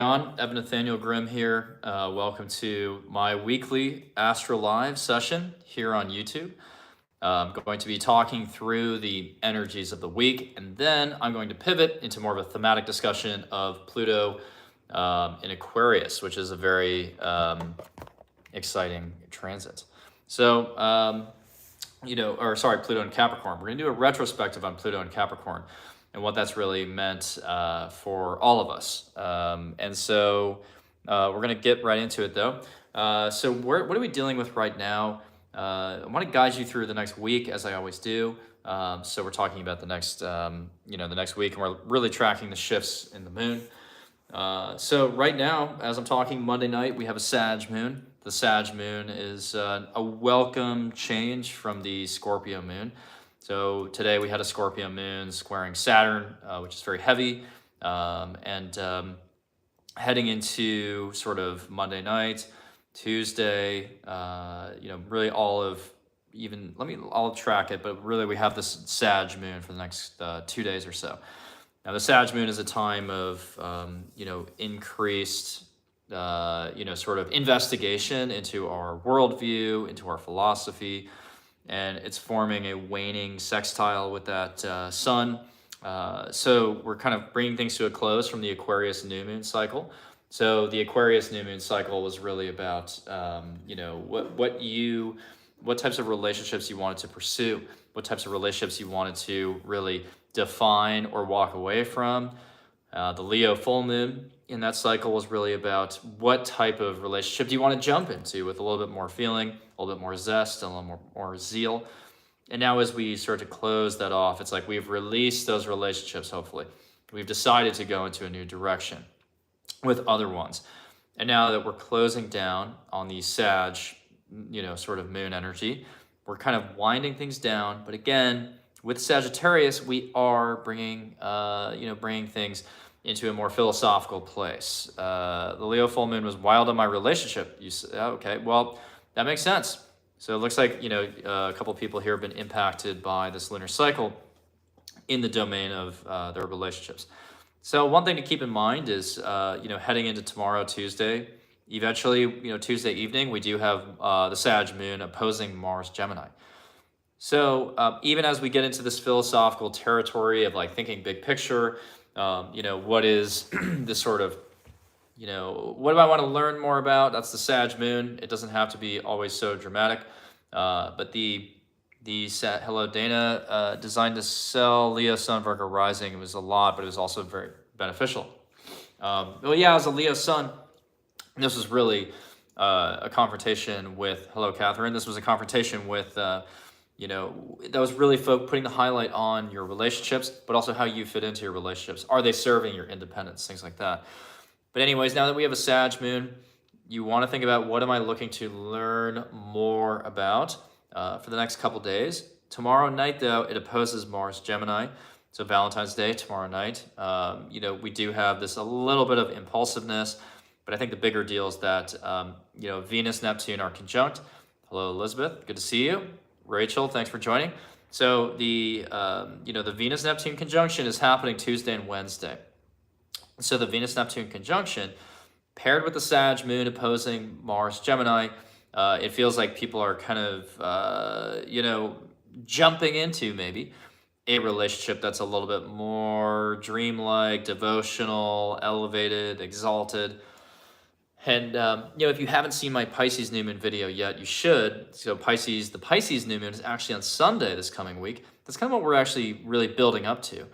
Evan Nathaniel Grimm here. Welcome to my weekly Astro Live session here on YouTube. I'm going to be talking through the energies of the week, and then I'm going to pivot into more of a thematic discussion of Pluto in Aquarius, which is a very exciting transit. So, Pluto in Capricorn. We're going to do a retrospective on Pluto in Capricorn and what that's really meant for all of us. We're going to get right into it, though. What are we dealing with right now? I want to guide you through the next week, as I always do. So we're talking about the next week, and we're really tracking the shifts in the moon. So right now, as I'm talking, Monday night, we have a Sag moon. The Sag moon is a welcome change from the Scorpio moon. So today we had a Scorpio moon squaring Saturn, which is very heavy, heading into sort of Monday night, Tuesday, really I'll track it, but really we have this Sag moon for the next 2 days or so. Now the Sag moon is a time of, increased, sort of investigation into our worldview, into our philosophy, and it's forming a waning sextile with that sun. So we're kind of bringing things to a close from the Aquarius new moon cycle. So the Aquarius new moon cycle was really about, what types of relationships you wanted to pursue, what types of relationships you wanted to really define or walk away from. The Leo full moon in that cycle was really about what type of relationship do you want to jump into with a little bit more feeling, a little bit more zest, and a little more zeal. And now as we start to close that off, it's like we've released those relationships, hopefully. We've decided to go into a new direction with other ones. And now that we're closing down on the Sag, sort of moon energy, we're kind of winding things down. But again, with Sagittarius, we are bringing things into a more philosophical place. The Leo full moon was wild on my relationship. You say, okay, well, that makes sense. So it looks like, a couple of people here have been impacted by this lunar cycle in the domain of their relationships. So one thing to keep in mind is, heading into tomorrow, Tuesday, eventually, Tuesday evening, we do have the Sag moon opposing Mars Gemini. So even as we get into this philosophical territory of like thinking big picture, what is this sort of, what do I want to learn more about? That's the Sag moon. It doesn't have to be always so dramatic. But hello Dana, designed to sell Leo Sun Virgo rising. It was a lot, but it was also very beneficial. As a Leo Sun, this was really a confrontation with, hello Catherine, this was a confrontation with, that was really putting the highlight on your relationships, but also how you fit into your relationships. Are they serving your independence? Things like that. But anyways, now that we have a Sag moon, you want to think about what am I looking to learn more about for the next couple days. Tomorrow night, though, it opposes Mars Gemini. So Valentine's Day, tomorrow night. We do have this a little bit of impulsiveness, but I think the bigger deal is that, Venus, Neptune are conjunct. Hello, Elizabeth. Good to see you. Rachel, thanks for joining. So the Venus-Neptune conjunction is happening Tuesday and Wednesday. So the Venus-Neptune conjunction, paired with the Sag moon opposing Mars Gemini, it feels like people are kind of, jumping into maybe a relationship that's a little bit more dreamlike, devotional, elevated, exalted. And, if you haven't seen my Pisces new moon video yet, you should. So the Pisces new moon is actually on Sunday this coming week. That's kind of what we're actually really building up to.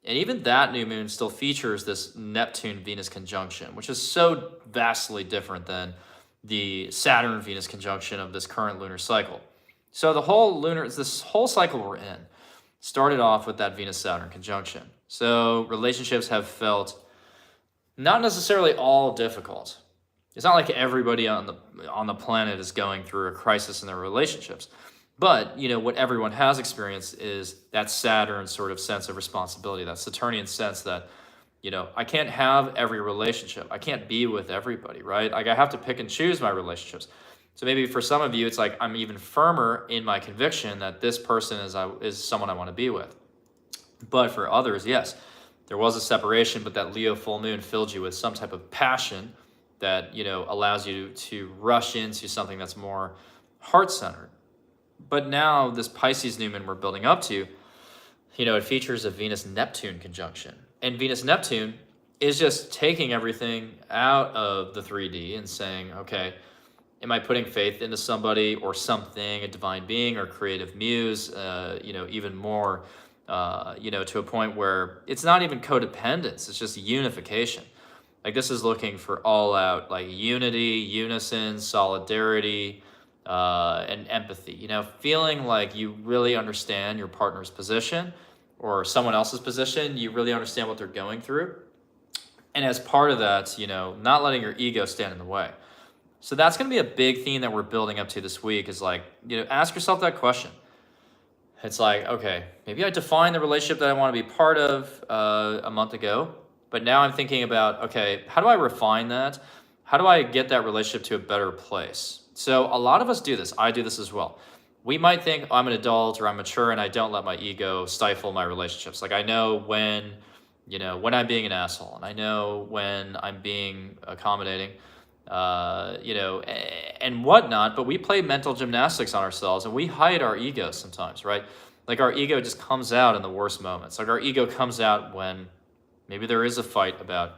And even that new moon still features this Neptune-Venus conjunction, which is so vastly different than the Saturn-Venus conjunction of this current lunar cycle. So this whole cycle we're in started off with that Venus-Saturn conjunction. So relationships have felt not necessarily all difficult. It's not like everybody on the planet is going through a crisis in their relationships. But, what everyone has experienced is that Saturn sort of sense of responsibility, that Saturnian sense that, I can't have every relationship. I can't be with everybody, right? Like I have to pick and choose my relationships. So maybe for some of you, it's like I'm even firmer in my conviction that this person is someone I want to be with. But for others, yes, there was a separation, but that Leo full moon filled you with some type of passion that, you know, allows you to rush into something that's more heart-centered. But now this Pisces new moon we're building up to, you know, it features a Venus-Neptune conjunction. And Venus-Neptune is just taking everything out of the 3D and saying, okay, am I putting faith into somebody or something, a divine being or creative muse, you know, even more, you know, to a point where it's not even codependence, it's just unification. Like this is looking for all out, like unity, unison, solidarity, and empathy, you know, feeling like you really understand your partner's position or someone else's position, you really understand what they're going through. And as part of that, you know, not letting your ego stand in the way. So that's going to be a big theme that we're building up to this week is like, you know, ask yourself that question. It's like, okay, maybe I defined the relationship that I want to be part of a month ago, but now I'm thinking about, okay, how do I refine that? How do I get that relationship to a better place? So a lot of us do this. I do this as well. We might think, oh, I'm an adult or I'm mature and I don't let my ego stifle my relationships. Like I know when, you know, when I'm being an asshole and I know when I'm being accommodating, you know, and whatnot, but we play mental gymnastics on ourselves and we hide our ego sometimes, right? Like our ego just comes out in the worst moments. Like our ego comes out when maybe there is a fight about,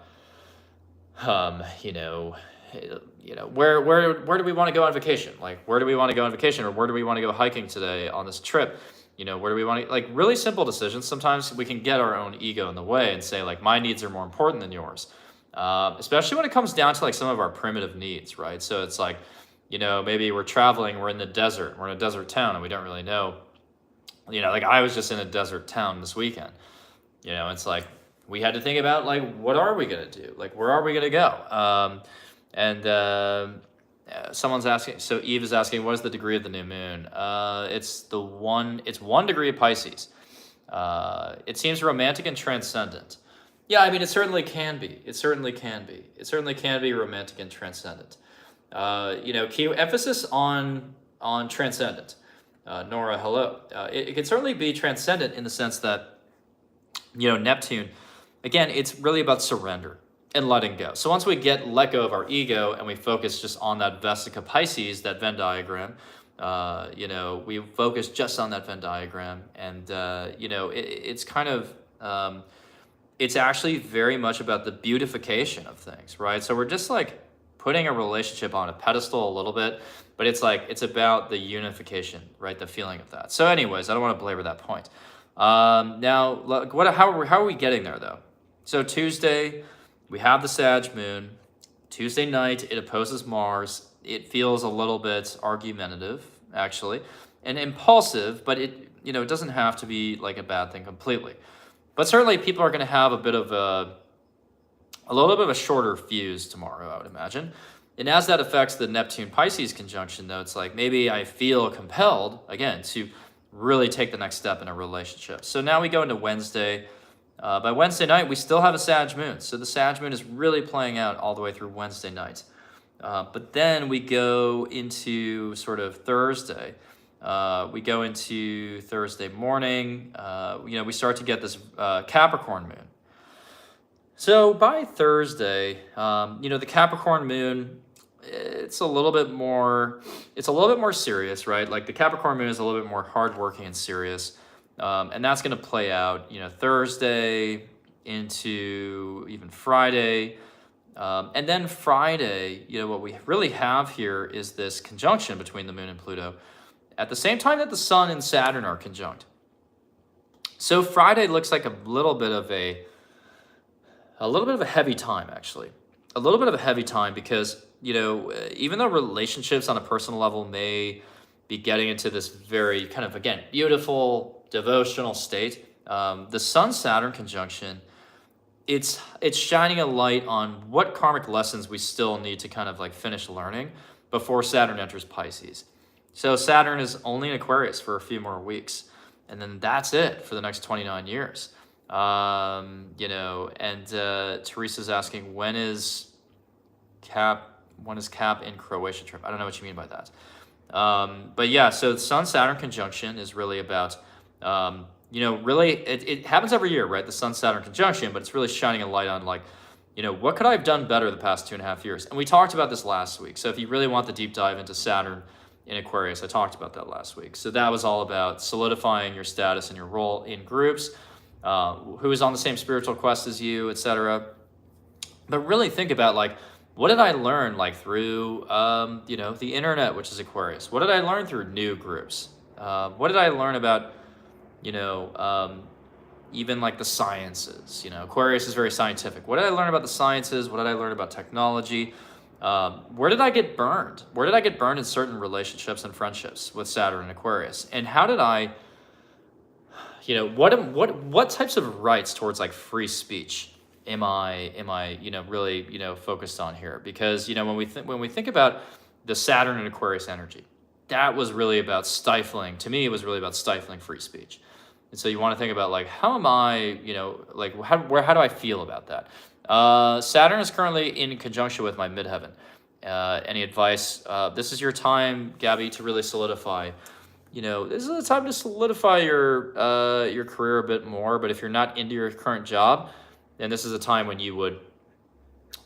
you know, where do we want to go on vacation? Like, where do we want to go on vacation? Or where do we want to go hiking today on this trip? You know, where do we want to, like really simple decisions. Sometimes we can get our own ego in the way and say like, my needs are more important than yours. Especially when it comes down to like some of our primitive needs, right? So it's like, you know, maybe we're traveling, we're in the desert, we're in a desert town and we don't really know, you know, like I was just in a desert town this weekend, you know, it's like, we had to think about like, what are we going to do? Like, where are we going to go? Someone's asking, so Eve is asking, what is the degree of the new moon? It's 1 degree of Pisces. It seems romantic and transcendent. Yeah, I mean, it certainly can be. It certainly can be. It certainly can be romantic and transcendent. You know, key emphasis on transcendent. Nora, hello. It can certainly be transcendent in the sense that, you know, Neptune, again, it's really about surrender and letting go. So once we let go of our ego and we focus just on that Vesica Pisces, that Venn diagram, you know, we focus just on that Venn diagram and, you know, it's kind of, it's actually very much about the beautification of things, right? So we're just like putting a relationship on a pedestal a little bit, but it's like, it's about the unification, right? The feeling of that. So anyways, I don't want to belabor that point. Now, how are we getting there though? So Tuesday, we have the Sag moon. Tuesday night, it opposes Mars. It feels a little bit argumentative, actually, and impulsive, but it, you know, it doesn't have to be like a bad thing completely. But certainly people are going to have a little bit of a shorter fuse tomorrow, I would imagine. And as that affects the Neptune-Pisces conjunction, though, it's like maybe I feel compelled, again, to really take the next step in a relationship. So now we go into Wednesday. By Wednesday night, we still have a Sag moon. So the Sag moon is really playing out all the way through Wednesday night. But then we go into sort of Thursday. We go into Thursday morning. You know, we start to get this Capricorn moon. So by Thursday, you know, the Capricorn moon, it's a little bit more serious, right? Like the Capricorn moon is a little bit more hardworking and serious. And that's going to play out, you know, Thursday into even Friday. And then Friday, you know, what we really have here is this conjunction between the moon and Pluto at the same time that the sun and Saturn are conjunct. So Friday looks like a little bit of a heavy time, actually. A little bit of a heavy time because, you know, even though relationships on a personal level may be getting into this very kind of, again, beautiful, devotional state, the Sun-Saturn conjunction, it's shining a light on what karmic lessons we still need to kind of like finish learning before Saturn enters Pisces. So Saturn is only in Aquarius for a few more weeks, and then that's it for the next 29 years. You know, and Teresa's asking, when is Cap in Croatia trip? I don't know what you mean by that. But yeah, so the Sun-Saturn conjunction is really about really, it happens every year, right? The Sun-Saturn conjunction, but it's really shining a light on like, what could I have done better the past 2.5 years? And we talked about this last week. So if you really want the deep dive into Saturn in Aquarius, I talked about that last week. So that was all about solidifying your status and your role in groups, who is on the same spiritual quest as you, etc. But really think about like, what did I learn like through, the internet, which is Aquarius? What did I learn through new groups? What did I learn about, even like the sciences? Aquarius is very scientific. What did I learn about the sciences? What did I learn about technology? Where did I get burned? Where did I get burned in certain relationships and friendships with Saturn and Aquarius? And how did I, what types of rights towards like free speech am I really focused on here? Because when we think about the Saturn and Aquarius energy, that was really about stifling. To me, it was really about stifling free speech. And so you want to think about like, how am I, how do I feel about that? Saturn is currently in conjunction with my midheaven. Any advice? This is your time, Gabby, to really solidify. This is the time to solidify your career a bit more. But if you're not into your current job, then this is a time when you would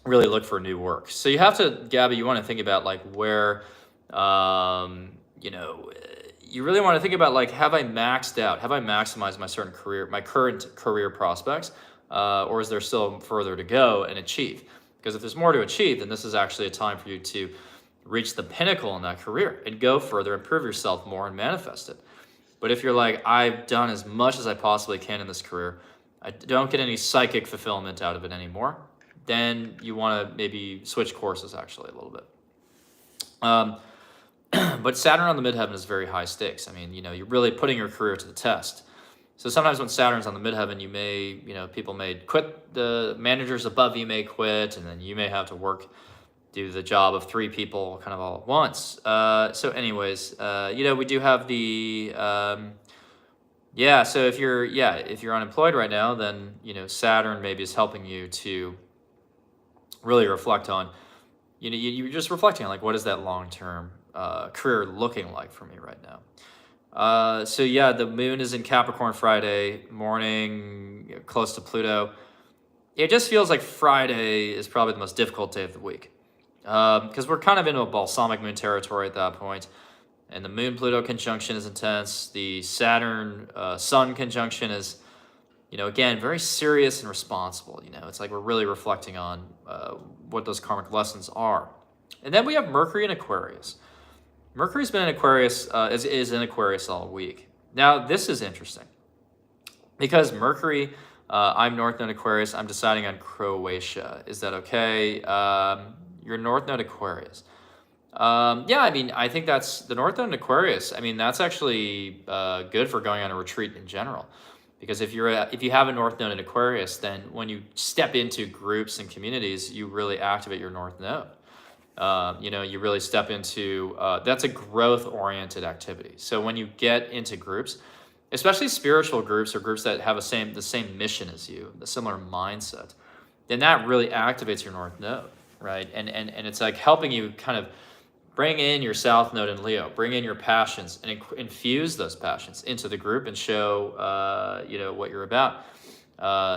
really look for new work. So you have to, Gabby, you want to think about like where, you really want to think about like, have I maxed out? Have I maximized my current career prospects? Or is there still further to go and achieve? Because if there's more to achieve, then this is actually a time for you to reach the pinnacle in that career and go further, improve yourself more and manifest it. But if you're like, I've done as much as I possibly can in this career, I don't get any psychic fulfillment out of it anymore, then you want to maybe switch courses actually a little bit. But Saturn on the midheaven is very high stakes. I mean, you're really putting your career to the test. So sometimes when Saturn's on the midheaven, you may, people may quit, the managers above you may quit, and then you may have to do the job of 3 people kind of all at once. So anyways, we do have the, so if you're unemployed right now, then, Saturn maybe is helping you to really reflect on, you're just reflecting on like, what is that long-term career looking like for me right now? The moon is in Capricorn Friday morning, close to Pluto. It just feels like Friday is probably the most difficult day of the week. Because we're kind of into a balsamic moon territory at that point. And the moon-Pluto conjunction is intense. The Saturn-Sun conjunction is, again, very serious and responsible. It's like we're really reflecting on what those karmic lessons are. And then we have Mercury in Aquarius. Mercury's been in Aquarius, is in Aquarius all week. Now, this is interesting. Because Mercury, I'm North Node Aquarius, I'm deciding on Croatia. Is that okay? Your North Node Aquarius. I think that's the North Node Aquarius. I mean, that's actually good for going on a retreat in general. Because if you have a North Node in Aquarius, then when you step into groups and communities, you really activate your North Node. You really step into, that's a growth-oriented activity. So when you get into groups, especially spiritual groups or groups that have the same mission as you, the similar mindset, then that really activates your North Node, right? And it's like helping you kind of bring in your South Node in Leo, bring in your passions and infuse those passions into the group and show, what you're about.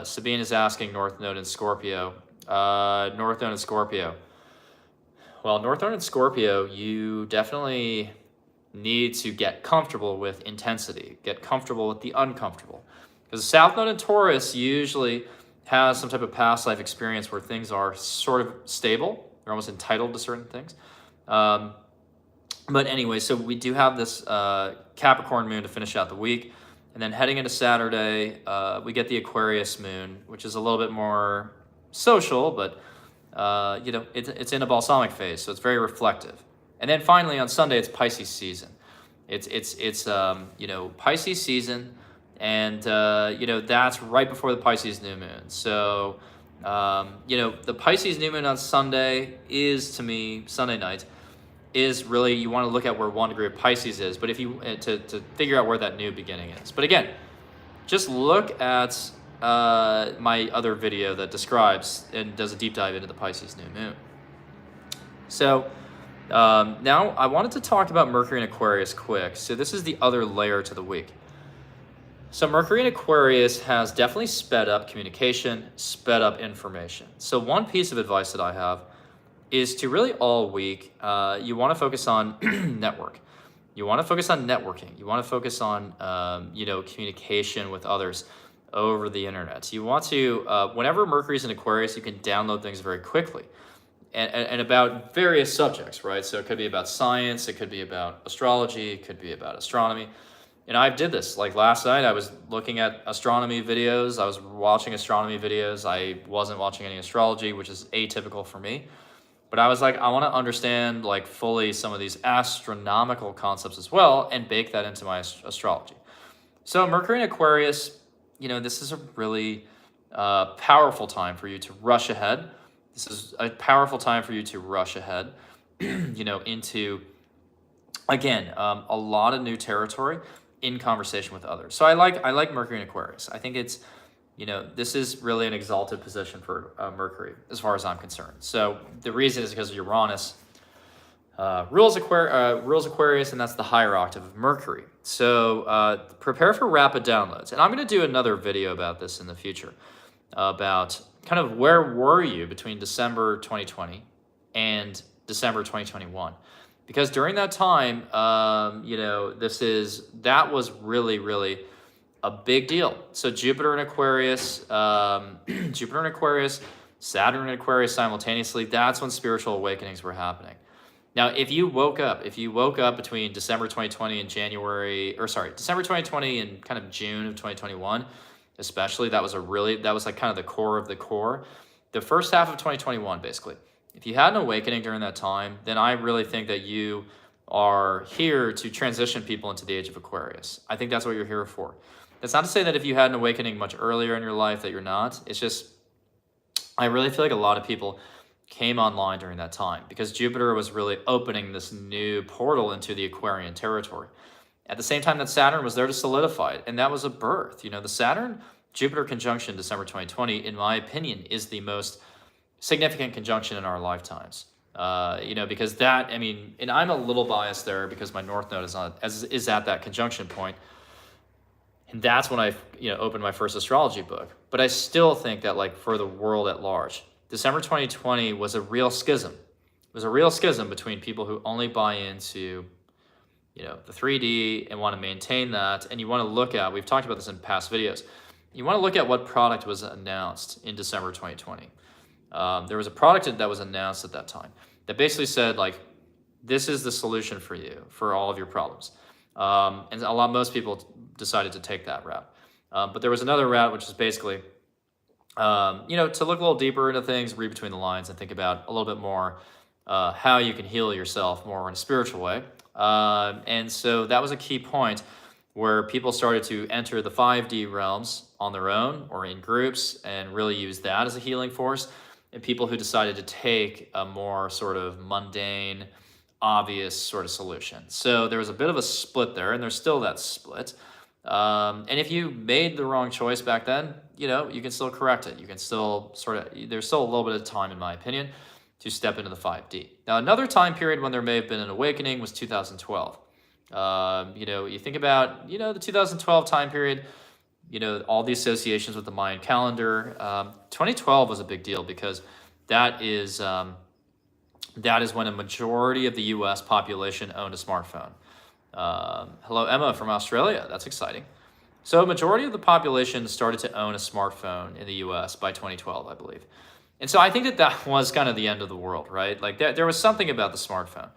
Sabine is asking North Node in Scorpio. North Node in Scorpio. Well, North Node in Scorpio, you definitely need to get comfortable with intensity, get comfortable with the uncomfortable. Because South Node in Taurus usually has some type of past life experience where things are sort of stable. They're almost entitled to certain things. But anyway, so we do have this Capricorn moon to finish out the week. And then heading into Saturday, we get the Aquarius moon, which is a little bit more social, but it's in a balsamic phase, so it's very reflective. And then finally on Sunday, it's Pisces season. It's Pisces season, and that's right before the Pisces new moon. So the Pisces new moon on Sunday is, to me, Sunday night is really, you want to look at where 1 degree of Pisces is, but if you to figure out where that new beginning is. But again, just look at my other video that describes and does a deep dive into the Pisces new moon. So now I wanted to talk about Mercury in Aquarius quick. So this is the other layer to the week. So Mercury in Aquarius has definitely sped up communication, sped up information. So one piece of advice that I have is to really all week, you want to focus on network. You want to focus on networking. You want to focus on, communication with others over the internet. You want to, whenever Mercury's in Aquarius, you can download things very quickly and about various subjects, right? So it could be about science, it could be about astrology, it could be about astronomy. And I did this, like last night, I was looking at astronomy videos. I was watching astronomy videos. I wasn't watching any astrology, which is atypical for me. But I was like, I want to understand like fully some of these astronomical concepts as well and bake that into my astrology. So Mercury in Aquarius, this is a really powerful time for you to rush ahead. This is a powerful time for you to rush ahead, into, again, a lot of new territory in conversation with others. So I like Mercury in Aquarius. I think it's, this is really an exalted position for Mercury as far as I'm concerned. So the reason is because Uranus rules Aquarius, and that's the higher octave of Mercury. So prepare for rapid downloads. And I'm going to do another video about this in the future, about kind of where were you between December 2020 and December 2021. Because during that time, that was really, really a big deal. So Jupiter in Aquarius, Saturn in Aquarius simultaneously, that's when spiritual awakenings were happening. Now, if you woke up between December 2020 and December 2020 and kind of June of 2021, especially, that was like kind of the core of the core. The first half of 2021, basically. If you had an awakening during that time, then I really think that you are here to transition people into the age of Aquarius. I think that's what you're here for. That's not to say that if you had an awakening much earlier in your life that you're not. It's just, I really feel like a lot of people came online during that time because Jupiter was really opening this new portal into the Aquarian territory. At the same time that Saturn was there to solidify it, and that was a birth. The Saturn-Jupiter conjunction December 2020, in my opinion, is the most significant conjunction in our lifetimes. Because that, and I'm a little biased there because my North Node is at that conjunction point. And that's when I, opened my first astrology book. But I still think that, like, for the world at large, December 2020 was a real schism. It was a real schism between people who only buy into, the 3D and want to maintain that. And you want to look at, we've talked about this in past videos, you want to look at what product was announced in December 2020. There was a product that was announced at that time that basically said, like, this is the solution for you, for all of your problems. And most people decided to take that route. But there was another route, which is basically, to look a little deeper into things, read between the lines, and think about a little bit more how you can heal yourself more in a spiritual way. And so that was a key point where people started to enter the 5D realms on their own or in groups and really use that as a healing force. And people who decided to take a more sort of mundane, obvious sort of solution. So there was a bit of a split there, and there's still that split. And if you made the wrong choice back then, you can still correct it. You can still there's still a little bit of time, in my opinion, to step into the 5D. Now, another time period when there may have been an awakening was 2012. You think about, the 2012 time period, all the associations with the Mayan calendar. 2012 was a big deal because that is when a majority of the U.S. population owned a smartphone. Hello, Emma from Australia. That's exciting. So a majority of the population started to own a smartphone in the U.S. by 2012, I believe. And so I think that was kind of the end of the world, right? Like there was something about the smartphone.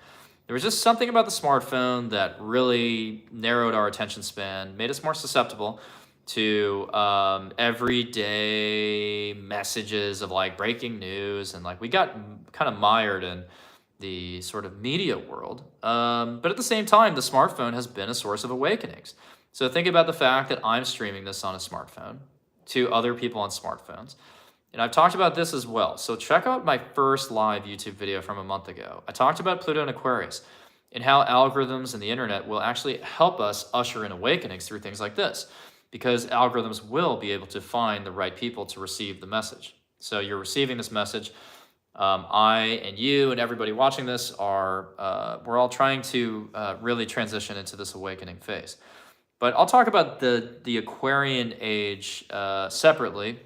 There was just something about the smartphone that really narrowed our attention span, made us more susceptible to everyday messages of like breaking news, and like we got kind of mired in the sort of media world. But at the same time, the smartphone has been a source of awakenings. So think about the fact that I'm streaming this on a smartphone to other people on smartphones. And I've talked about this as well. So check out my first live YouTube video from a month ago. I talked about Pluto in Aquarius and how algorithms and the internet will actually help us usher in awakenings through things like this, because algorithms will be able to find the right people to receive the message. So you're receiving this message. I and you and everybody watching this we're all trying to really transition into this awakening phase. But I'll talk about the Aquarian age separately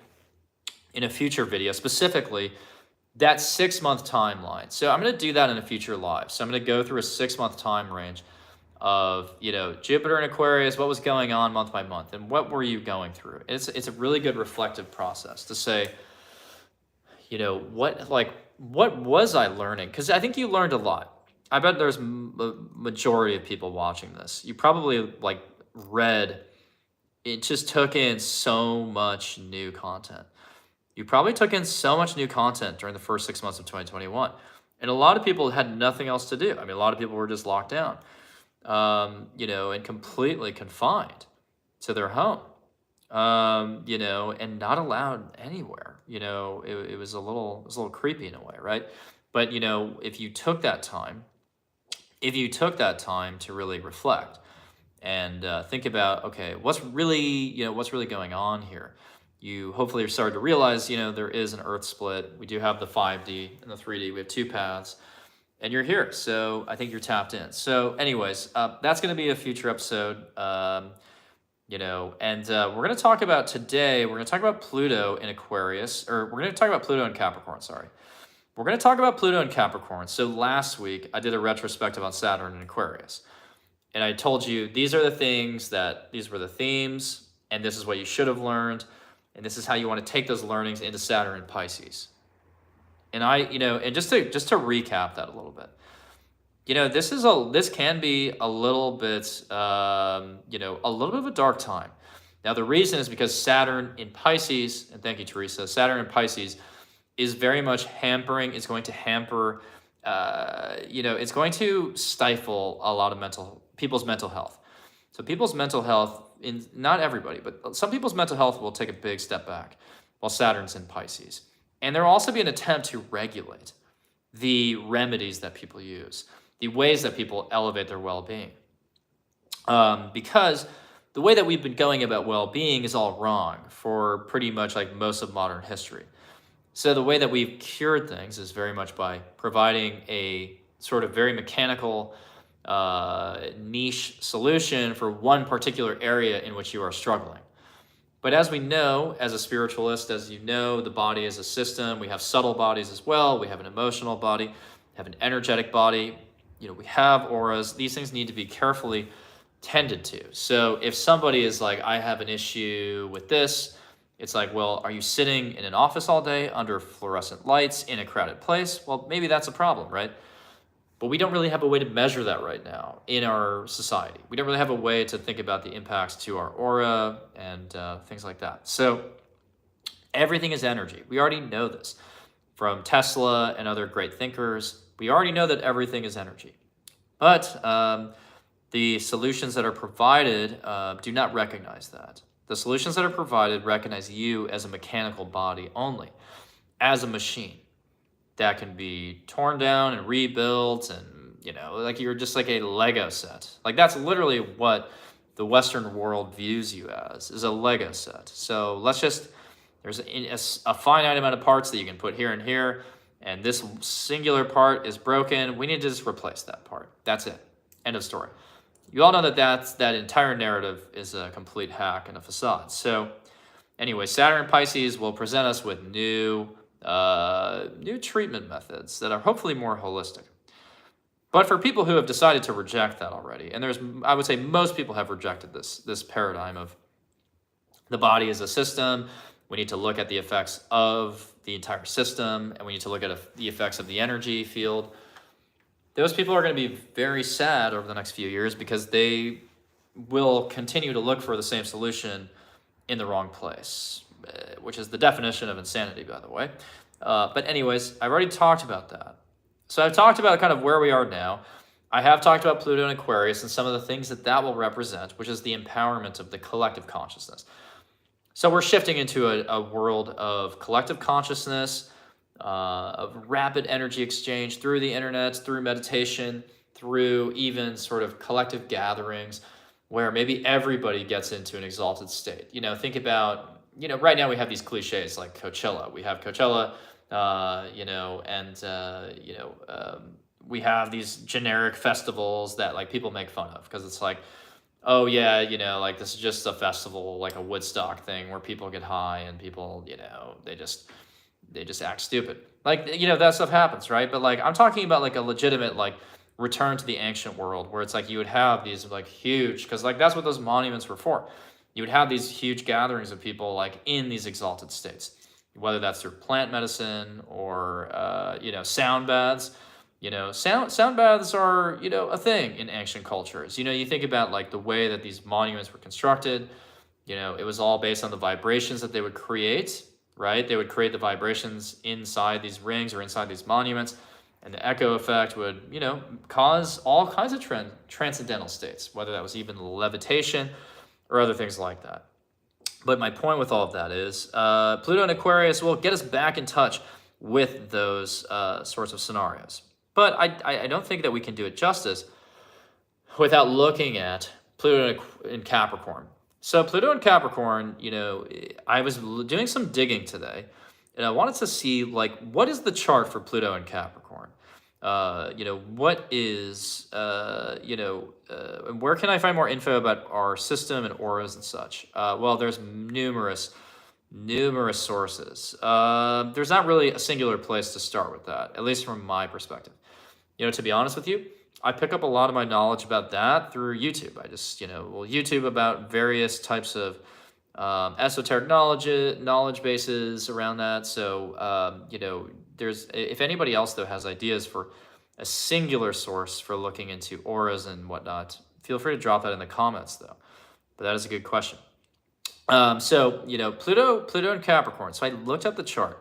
in a future video, specifically that 6-month timeline. So I'm going to do that in a future live. So I'm going to go through a 6-month time range of, you know, Jupiter in Aquarius, what was going on month by month, and what were you going through. It's a really good reflective process to say, you know, what was I learning? Because I think you learned a lot. I bet there's a majority of people watching this. You probably like read, it just took in so much new content. You probably took in so much new content during the first 6 months of 2021. And a lot of people had nothing else to do. I mean, a lot of people were just locked down, you know, and completely confined to their home, you know, and not allowed anywhere. You know, it was a little creepy in a way, right? But, you know, if you took that time to really reflect and think about, okay, what's really going on here? You hopefully are starting to realize, you know, there is an Earth split. We do have the 5D and the 3D. We have 2 paths, and you're here. So I think you're tapped in. So anyways, that's going to be a future episode, you know, and we're going to talk about today, we're going to talk about Pluto in Aquarius, or we're going to talk about Pluto in Capricorn, sorry. We're going to talk about Pluto in Capricorn. So last week, I did a retrospective on Saturn in Aquarius. And I told you, these were the themes, and this is what you should have learned. And this is how you want to take those learnings into Saturn and Pisces. And and just to recap that a little bit, you know, this can be a little bit, you know, a little bit of a dark time. Now, the reason is because Saturn in Pisces, and thank you, Teresa, Saturn in Pisces is very much hampering, it's going to hamper, you know, it's going to stifle a lot of people's mental health. So people's mental health, not everybody, but some people's mental health will take a big step back while Saturn's in Pisces. And there will also be an attempt to regulate the remedies that people use, the ways that people elevate their well-being. Because the way that we've been going about well-being is all wrong for pretty much like most of modern history. So the way that we've cured things is very much by providing a sort of very mechanical, niche solution for one particular area in which you are struggling. But as we know, as a spiritualist, as you know, the body is a system. We have subtle bodies as well. We have an emotional body, we have an energetic body. You know, we have auras. These things need to be carefully tended to. So if somebody is like, I have an issue with this, it's like, well, are you sitting in an office all day under fluorescent lights in a crowded place? Well, maybe that's a problem, right? But we don't really have a way to measure that right now in our society. We don't really have a way to think about the impacts to our aura and things like that. So everything is energy. We already know this from Tesla and other great thinkers. We already know that everything is energy. But the solutions that are provided do not recognize that. The solutions that are provided recognize you as a mechanical body only, as a machine that can be torn down and rebuilt, and, you know, like you're just like a Lego set. Like that's literally what the Western world views you as, is a Lego set. So there's a finite amount of parts that you can put here and here, and this singular part is broken. We need to just replace that part. That's it. End of story. You all know that entire narrative is a complete hack and a facade. So anyway, Saturn and Pisces will present us with new treatment methods that are hopefully more holistic. But for people who have decided to reject that already, and I would say most people have rejected this paradigm of the body as a system, we need to look at the effects of the entire system, and we need to look at the effects of the energy field. Those people are going to be very sad over the next few years because they will continue to look for the same solution in the wrong place, which is the definition of insanity, by the way. But anyways, I've already talked about that. So I've talked about kind of where we are now. I have talked about Pluto in Aquarius and some of the things that will represent, which is the empowerment of the collective consciousness. So we're shifting into a world of collective consciousness, of rapid energy exchange through the internet, through meditation, through even sort of collective gatherings where maybe everybody gets into an exalted state. You know, think about, you know, right now we have these cliches like Coachella. We have Coachella, you know, and, you know, we have these generic festivals that like people make fun of because it's like, oh yeah, like this is just a festival, like a Woodstock thing where people get high and people, they just act stupid. Like, that stuff happens, right? But like I'm talking about like a legitimate like return to the ancient world where it's like you would have these like huge, because like that's what those monuments were for. You would have these huge gatherings of people like in these exalted states, whether that's through plant medicine or sound baths. Sound baths are a thing in ancient cultures. You think about like the way that these monuments were constructed. It was all based on the vibrations that they would create, right? They would create the vibrations inside these rings or inside these monuments, and the echo effect would, cause all kinds of transcendental states, whether that was even levitation or other things like that. But my point with all of that is Pluto in Aquarius will get us back in touch with those sorts of scenarios. But I don't think that we can do it justice without looking at Pluto in Capricorn. So Pluto in Capricorn, I was doing some digging today, and I wanted to see like what is the chart for Pluto in Capricorn. What is where can I find more info about our system and auras and such? Well, there's numerous sources. There's not really a singular place to start with that, at least from my perspective. To be honest with you, I pick up a lot of my knowledge about that through YouTube. I just, will YouTube about various types of esoteric knowledge bases around that. So, there's, if anybody else though has ideas for a singular source for looking into auras and whatnot, feel free to drop that in the comments though. But that is a good question. So, Pluto in Capricorn. So I looked up the chart.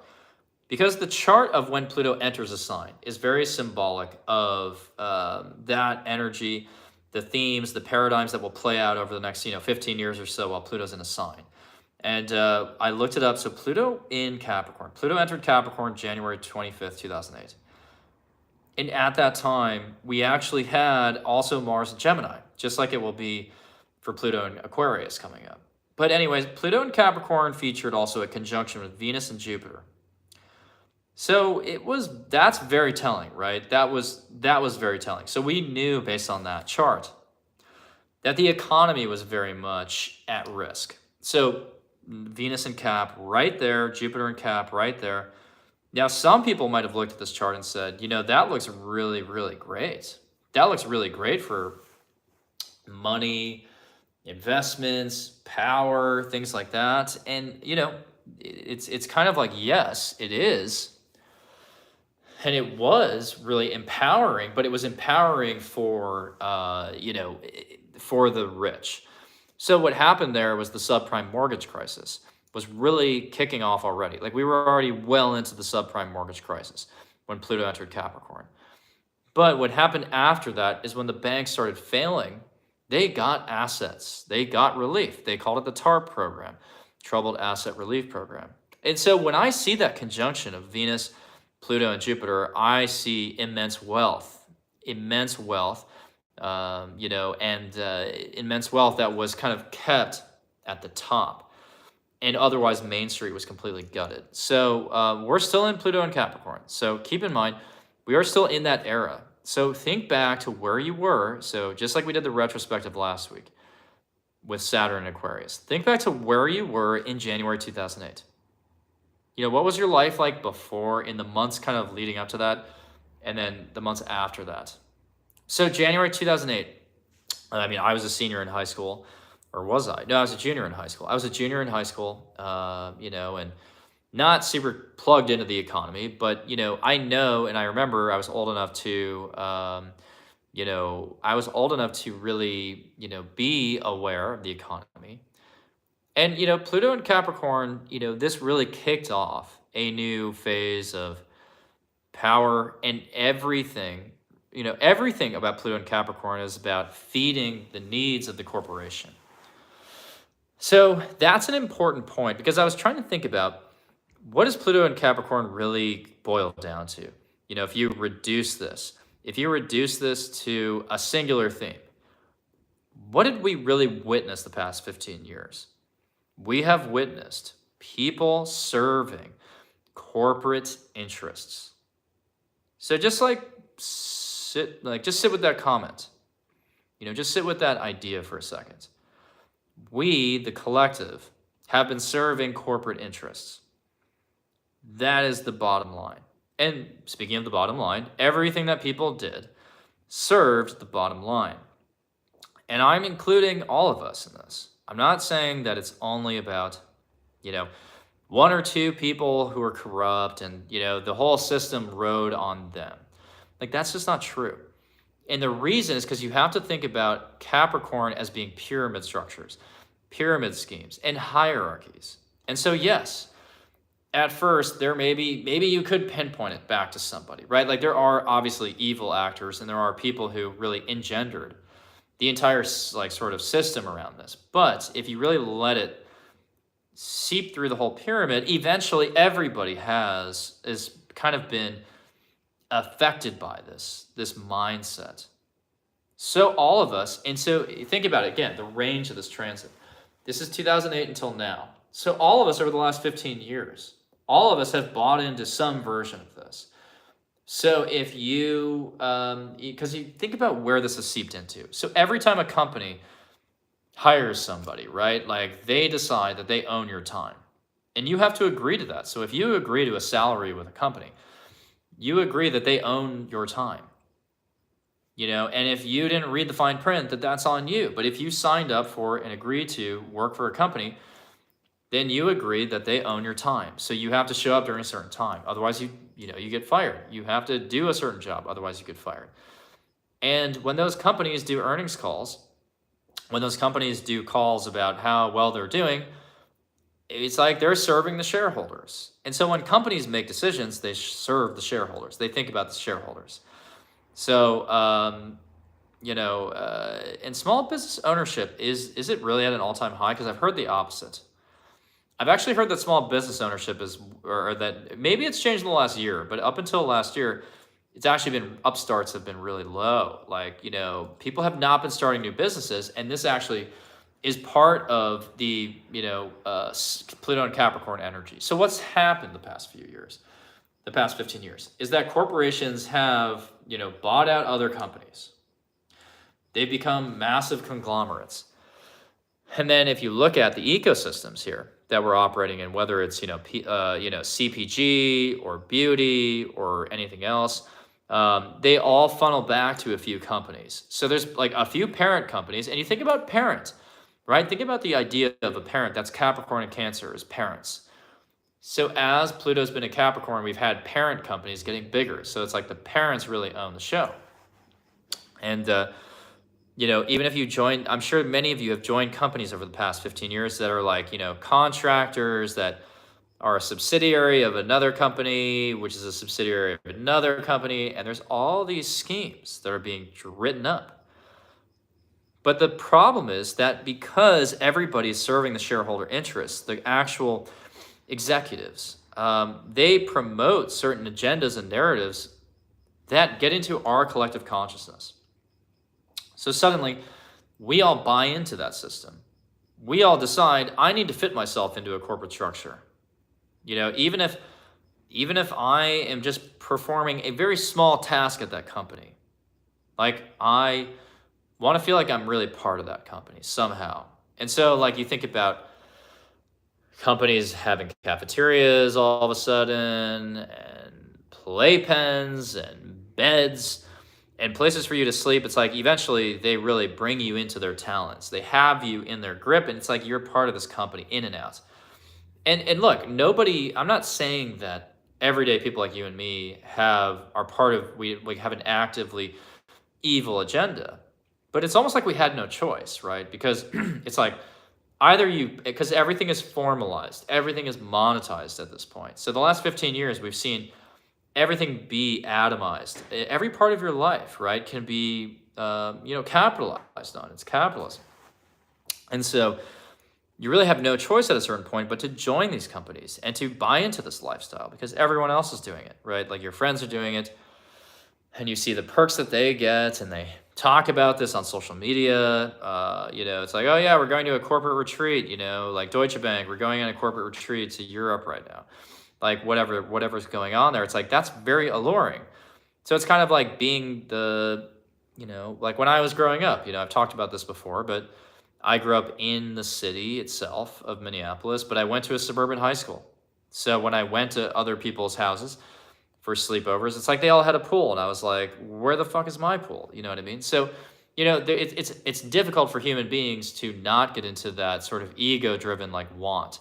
Because the chart of when Pluto enters a sign is very symbolic of that energy, the themes, the paradigms that will play out over the next 15 years or so while Pluto's in a sign. And I looked it up. So Pluto in Capricorn. Pluto entered Capricorn January 25th, 2008. And at that time, we actually had also Mars in Gemini, just like it will be for Pluto in Aquarius coming up. But anyways, Pluto in Capricorn featured also a conjunction with Venus and Jupiter. So that's very telling, right? That was very telling. So we knew based on that chart that the economy was very much at risk. So Venus in Cap right there, Jupiter in Cap right there. Now, some people might have looked at this chart and said, that looks really, really great. That looks really great for money, investments, power, things like that. And, it's kind of like, yes, it is. And it was really empowering, but it was empowering for, for the rich. So what happened there was the subprime mortgage crisis was really kicking off already. Like we were already well into the subprime mortgage crisis when Pluto entered Capricorn. But what happened after that is when the banks started failing, they got assets. They got relief. They called it the TARP program, Troubled Asset Relief Program. And so when I see that conjunction of Venus, Pluto, and Jupiter, I see immense wealth, and immense wealth that was kind of kept at the top. And otherwise, Main Street was completely gutted. So we're still in Pluto and Capricorn. So keep in mind, we are still in that era. So think back to where you were. So just like we did the retrospective last week with Saturn and Aquarius, think back to where you were in January 2008. What was your life like before, in the months kind of leading up to that, and then the months after that? So January 2008, I was a senior in high school. Or was I? No, I was a junior in high school. I was a junior in high school, and not super plugged into the economy. But, I know and I remember I was old enough to, really, be aware of the economy. And, Pluto and Capricorn, this really kicked off a new phase of power, and everything about Pluto and Capricorn is about feeding the needs of the corporation. So that's an important point, because I was trying to think about what does Pluto and Capricorn really boil down to? If you reduce this to a singular theme, what did we really witness the past 15 years? We have witnessed people serving corporate interests. So just sit with that comment. Just sit with that idea for a second. We, the collective, have been serving corporate interests. That is the bottom line. And speaking of the bottom line, everything that people did served the bottom line. And I'm including all of us in this. I'm not saying that it's only about, one or two people who are corrupt and, the whole system rode on them. Like, that's just not true. And the reason is because you have to think about Capricorn as being pyramid structures, pyramid schemes, and hierarchies. And so, yes, at first, there maybe you could pinpoint it back to somebody, right? Like, there are obviously evil actors, and there are people who really engendered the entire sort of system around this. But if you really let it seep through the whole pyramid, eventually everybody is kind of been affected by this mindset. So all of us, and so think about it again, the range of this transit. This is 2008 until now. So all of us over the last 15 years, all of us have bought into some version of this. So if you, because you think about where this is seeped into. So every time a company hires somebody, right? Like, they decide that they own your time. And you have to agree to that. So if you agree to a salary with a company, you agree that they own your time. And if you didn't read the fine print, that's on you. But if you signed up for and agreed to work for a company, then you agree that they own your time. So you have to show up during a certain time. Otherwise, you get fired. You have to do a certain job. Otherwise, you get fired. And when those companies do earnings calls, when those companies do calls about how well they're doing, it's like they're serving the shareholders. And so when companies make decisions, they serve the shareholders. They think about the shareholders. So, and small business ownership, is it really at an all-time high? Because I've heard the opposite. I've actually heard that small business ownership or that maybe it's changed in the last year, but up until last year, it's actually been, upstarts have been really low. Like, people have not been starting new businesses, and this actually is part of the, Pluto and Capricorn energy. So what's happened the past few years, the past 15 years, is that corporations have, bought out other companies. They've become massive conglomerates. And then if you look at the ecosystems here that we're operating in, whether it's, CPG or beauty or anything else, they all funnel back to a few companies. So there's like a few parent companies, and you think about parents, right? Think about the idea of a parent. That's Capricorn and Cancer as parents. So as Pluto's been in Capricorn, we've had parent companies getting bigger. So it's like the parents really own the show. And, even if you join, I'm sure many of you have joined companies over the past 15 years that are like, contractors that are a subsidiary of another company, which is a subsidiary of another company. And there's all these schemes that are being written up. But the problem is that because everybody's serving the shareholder interests, the actual executives, they promote certain agendas and narratives that get into our collective consciousness. So suddenly, we all buy into that system. We all decide, I need to fit myself into a corporate structure. Even if I am just performing a very small task at that company, like, I want to feel like I'm really part of that company somehow. And so, like, you think about companies having cafeterias all of a sudden, and playpens, and beds, and places for you to sleep. It's like eventually they really bring you into their talents. They have you in their grip, and it's like you're part of this company in and out. And look, I'm not saying that everyday people like you and me we have an actively evil agenda, but it's almost like we had no choice, right? Because it's like because everything is formalized, everything is monetized at this point. So the last 15 years, we've seen everything be atomized. Every part of your life, right, can be, capitalized on. It's capitalism. And so you really have no choice at a certain point but to join these companies and to buy into this lifestyle because everyone else is doing it, right? Like, your friends are doing it, and you see the perks that they get, and they talk about this on social media. It's like, oh yeah, we're going to a corporate retreat, like Deutsche Bank, we're going on a corporate retreat to Europe right now. Like, whatever's going on there, it's like, that's very alluring. So it's kind of like being the You know, like when I was growing up, you know, I've talked about this before, but I grew up in the city itself of Minneapolis, but I went to a suburban high school. So when I went to other people's houses for sleepovers, it's like they all had a pool, and I was like, "Where the fuck is my pool?" You know what I mean? So, you know, it's difficult for human beings to not get into that sort of ego-driven like want,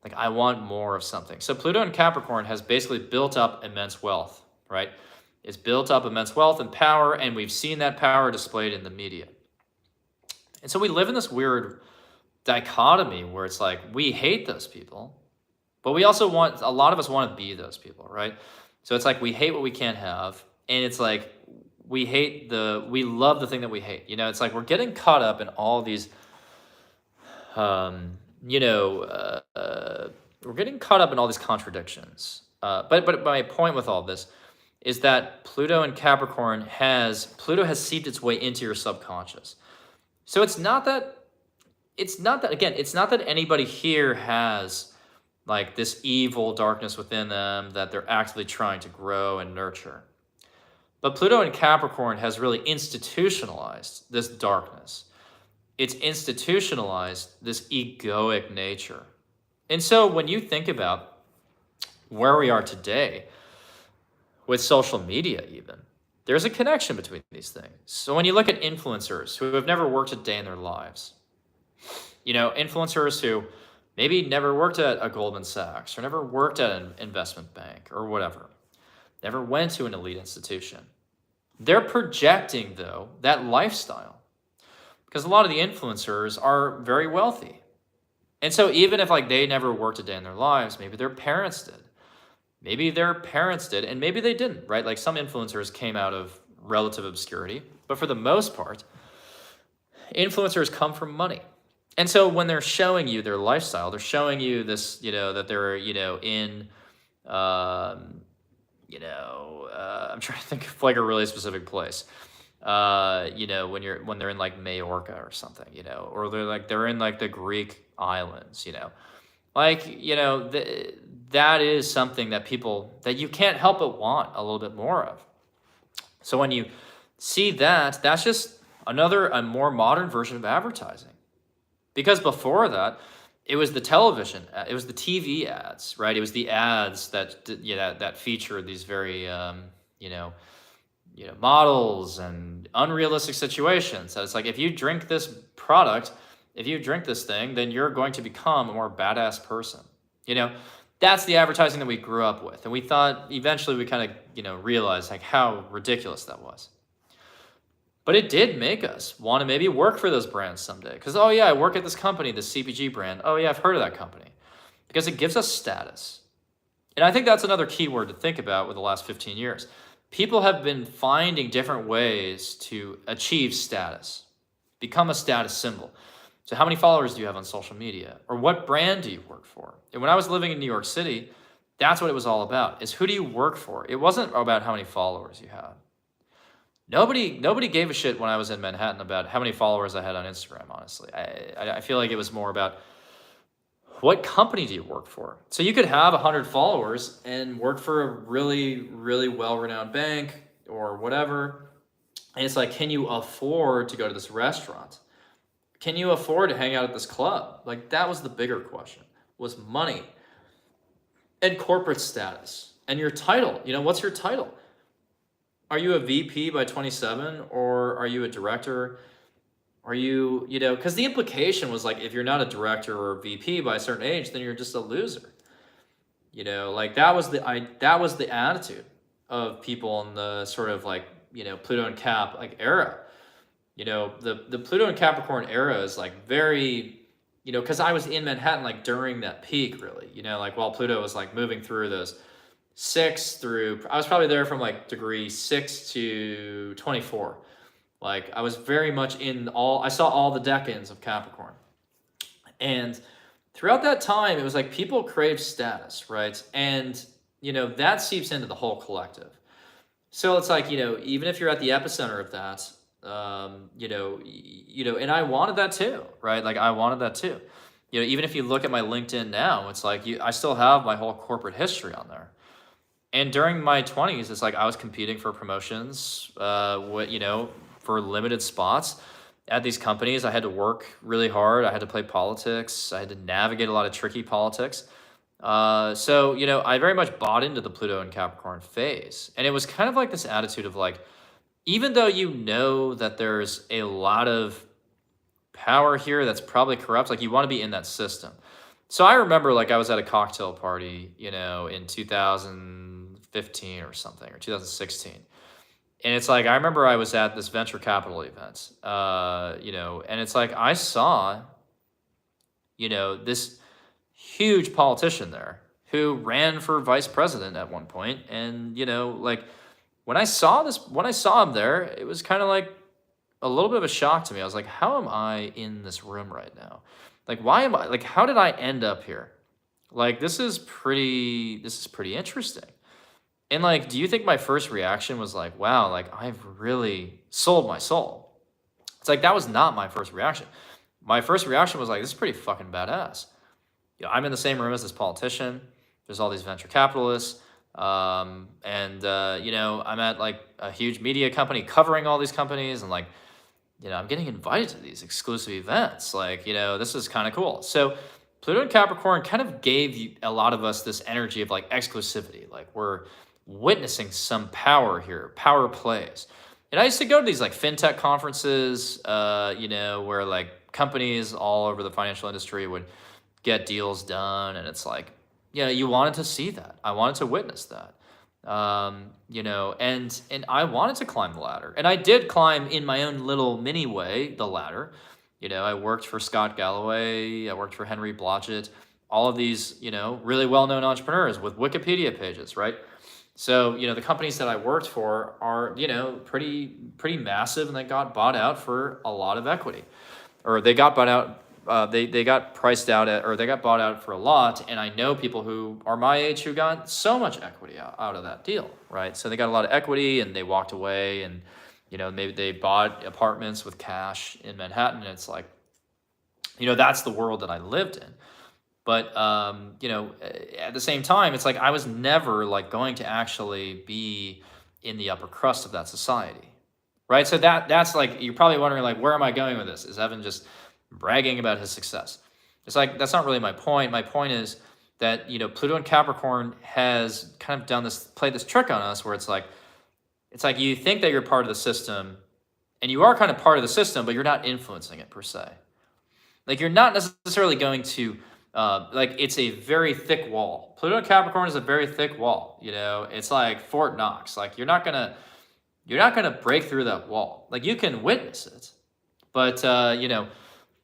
like I want more of something. So Pluto in Capricorn has basically built up immense wealth, right? It's built up immense wealth and power, and we've seen that power displayed in the media. And so we live in this weird dichotomy where it's like we hate those people, but we also want, a lot of us want to be those people, right? So it's like we hate what we can't have, and it's like we love the thing that we hate. You know, it's like we're getting caught up in all these, you know, we're getting caught up in all these contradictions. But my point with all this is that Pluto in Capricorn Pluto has seeped its way into your subconscious. So it's not that anybody here has like this evil darkness within them that they're actively trying to grow and nurture. But Pluto in Capricorn has really institutionalized this darkness. It's institutionalized this egoic nature. And so when you think about where we are today with social media even, there's a connection between these things. So when you look at influencers who have never worked a day in their lives, you know, influencers who maybe never worked at a Goldman Sachs or never worked at an investment bank or whatever, never went to an elite institution. They're projecting, though, that lifestyle because a lot of the influencers are very wealthy. And so even if like they never worked a day in their lives, maybe their parents did. Maybe their parents did, and maybe they didn't, right? Like some influencers came out of relative obscurity, but for the most part, influencers come from money. And so when they're showing you their lifestyle, they're showing you this, you know, that they're, you know, in, I'm trying to think of like a really specific place. You know, when they're in like Majorca or something, you know, or they're in like the Greek islands, you know, like, you know, that is something that that you can't help but want a little bit more of. So when you see that, that's just a more modern version of advertising. Because before that, it was the television, it was the TV ads, right? It was the ads that featured these very, models and unrealistic situations. So it's like, if you drink this product, if you drink this thing, then you're going to become a more badass person. You know, that's the advertising that we grew up with. And we thought eventually we kind of, you know, realized like how ridiculous that was. But it did make us want to maybe work for those brands someday. Because, oh yeah, I work at this company, this CPG brand. Oh yeah, I've heard of that company. Because it gives us status. And I think that's another key word to think about with the last 15 years. People have been finding different ways to achieve status, become a status symbol. So how many followers do you have on social media? Or what brand do you work for? And when I was living in New York City, that's what it was all about, is who do you work for? It wasn't about how many followers you have. Nobody gave a shit when I was in Manhattan about how many followers I had on Instagram, honestly. I feel like it was more about what company do you work for? So you could have 100 followers and work for a really, really well-renowned bank or whatever. And it's like, can you afford to go to this restaurant? Can you afford to hang out at this club? Like, that was the bigger question, was money and corporate status and your title. You know, what's your title? Are you a VP by 27 or are you a director? Are you, you know, because the implication was like, if you're not a director or a VP by a certain age, then you're just a loser. You know, like that was the attitude of people in the sort of like, you know, Pluto and Cap like era. You know, the Pluto and Capricorn era is like very, you know, because I was in Manhattan like during that peak, really, you know, like while Pluto was like moving through those I was probably there from like degree 6 to 24. Like I was very much I saw all the decans of Capricorn. And throughout that time, it was like people crave status, right? And, you know, that seeps into the whole collective. So it's like, you know, even if you're at the epicenter of that, and I wanted that too, right? Like I wanted that too. You know, even if you look at my LinkedIn now, it's like I still have my whole corporate history on there. And during my 20s, it's like I was competing for promotions, for limited spots at these companies. I had to work really hard. I had to play politics. I had to navigate a lot of tricky politics. So, you know, I very much bought into the Pluto and Capricorn phase. And it was kind of like this attitude of like, even though you know that there's a lot of power here that's probably corrupt, like you want to be in that system. So I remember like I was at a cocktail party, you know, in 2015 or something, or 2016. And it's like, I remember I was at this venture capital event, you know, and it's like, I saw, you know, this huge politician there who ran for vice president at one point. And, you know, like when I saw him there, it was kind of like a little bit of a shock to me. I was like, how am I in this room right now? Like, why am I, like, how did I end up here? Like, this is pretty interesting. And like, do you think my first reaction was like, wow, like I've really sold my soul? It's like, that was not my first reaction. My first reaction was like, this is pretty fucking badass. You know, I'm in the same room as this politician. There's all these venture capitalists. You know, I'm at like a huge media company covering all these companies, and like, you know, I'm getting invited to these exclusive events. Like, you know, this is kind of cool. So Pluto and Capricorn kind of gave a lot of us this energy of like exclusivity. Like we're witnessing some power here, power plays. And I used to go to these like fintech conferences, you know, where like companies all over the financial industry would get deals done. And it's like, you know, you wanted to see that. I wanted to witness that. You know, and I wanted to climb the ladder, and I did climb in my own little mini way the ladder. You know, I worked for Scott Galloway, I worked for Henry Blodgett, all of these, you know, really well-known entrepreneurs with Wikipedia pages, right? So, you know, the companies that I worked for are, you know, pretty massive, and they got bought out for a lot of equity, or they got bought out. They got priced out at, or they got bought out for a lot. And I know people who are my age who got so much equity out of that deal, right? So they got a lot of equity and they walked away, and, you know, maybe they bought apartments with cash in Manhattan. And it's like, you know, that's the world that I lived in. But, you know, at the same time, it's like, I was never like going to actually be in the upper crust of that society, right? So that's like, you're probably wondering like, where am I going with this? Is Evan just bragging about his success? It's like, that's not really my point. My point is that, you know, Pluto and Capricorn has kind of played this trick on us where it's like you think that you're part of the system, and you are kind of part of the system, but you're not influencing it per se. Like, you're not necessarily going to, like, it's a very thick wall. Pluto and Capricorn is a very thick wall, you know? It's like Fort Knox. Like, you're not gonna break through that wall. Like, you can witness it, but, you know,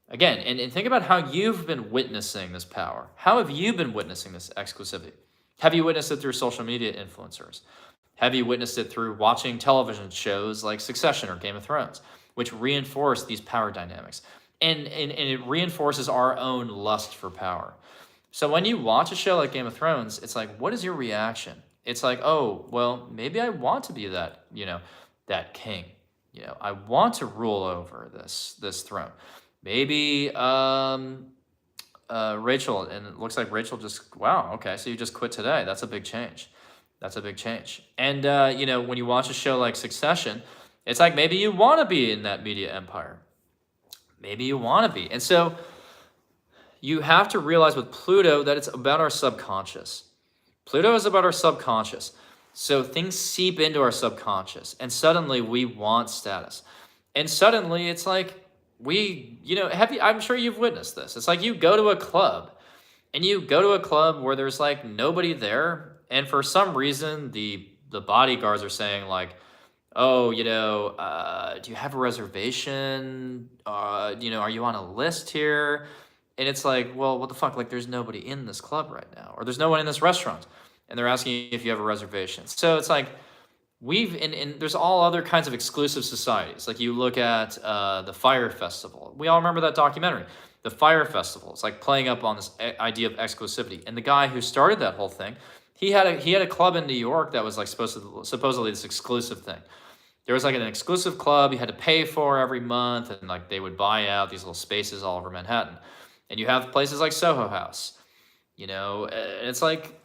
again, and think about how you've been witnessing this power. How have you been witnessing this exclusivity? Have you witnessed it through social media influencers? Have you witnessed it through watching television shows like Succession or Game of Thrones, which reinforce these power dynamics? And it reinforces our own lust for power. So when you watch a show like Game of Thrones, it's like, what is your reaction? It's like, oh, well, maybe I want to be that, you know, that king. You know, I want to rule over this throne. Maybe Rachel, and it looks like Rachel just, wow, okay, so you just quit today. That's a big change. That's a big change. And, you know, when you watch a show like Succession, it's like maybe you want to be in that media empire. Maybe you want to be. And so you have to realize with Pluto that it's about our subconscious. Pluto is about our subconscious. So things seep into our subconscious, and suddenly we want status. And suddenly it's like, you know, I'm sure you've witnessed this. It's like you go to a club, and you go to a club where there's like nobody there, and for some reason the bodyguards are saying like, oh, you know, do you have a reservation? You know, are you on a list here? And it's like, well, what the fuck? Like, there's nobody in this club right now, or there's no one in this restaurant, and they're asking you if you have a reservation. So it's like, and there's all other kinds of exclusive societies. Like, you look at the Fire Festival. We all remember that documentary. The Fire Festival. It's like playing up on this idea of exclusivity. And the guy who started that whole thing, he had a club in New York that was like supposedly this exclusive thing. There was like an exclusive club you had to pay for every month, and like they would buy out these little spaces all over Manhattan. And you have places like Soho House, you know, and it's like,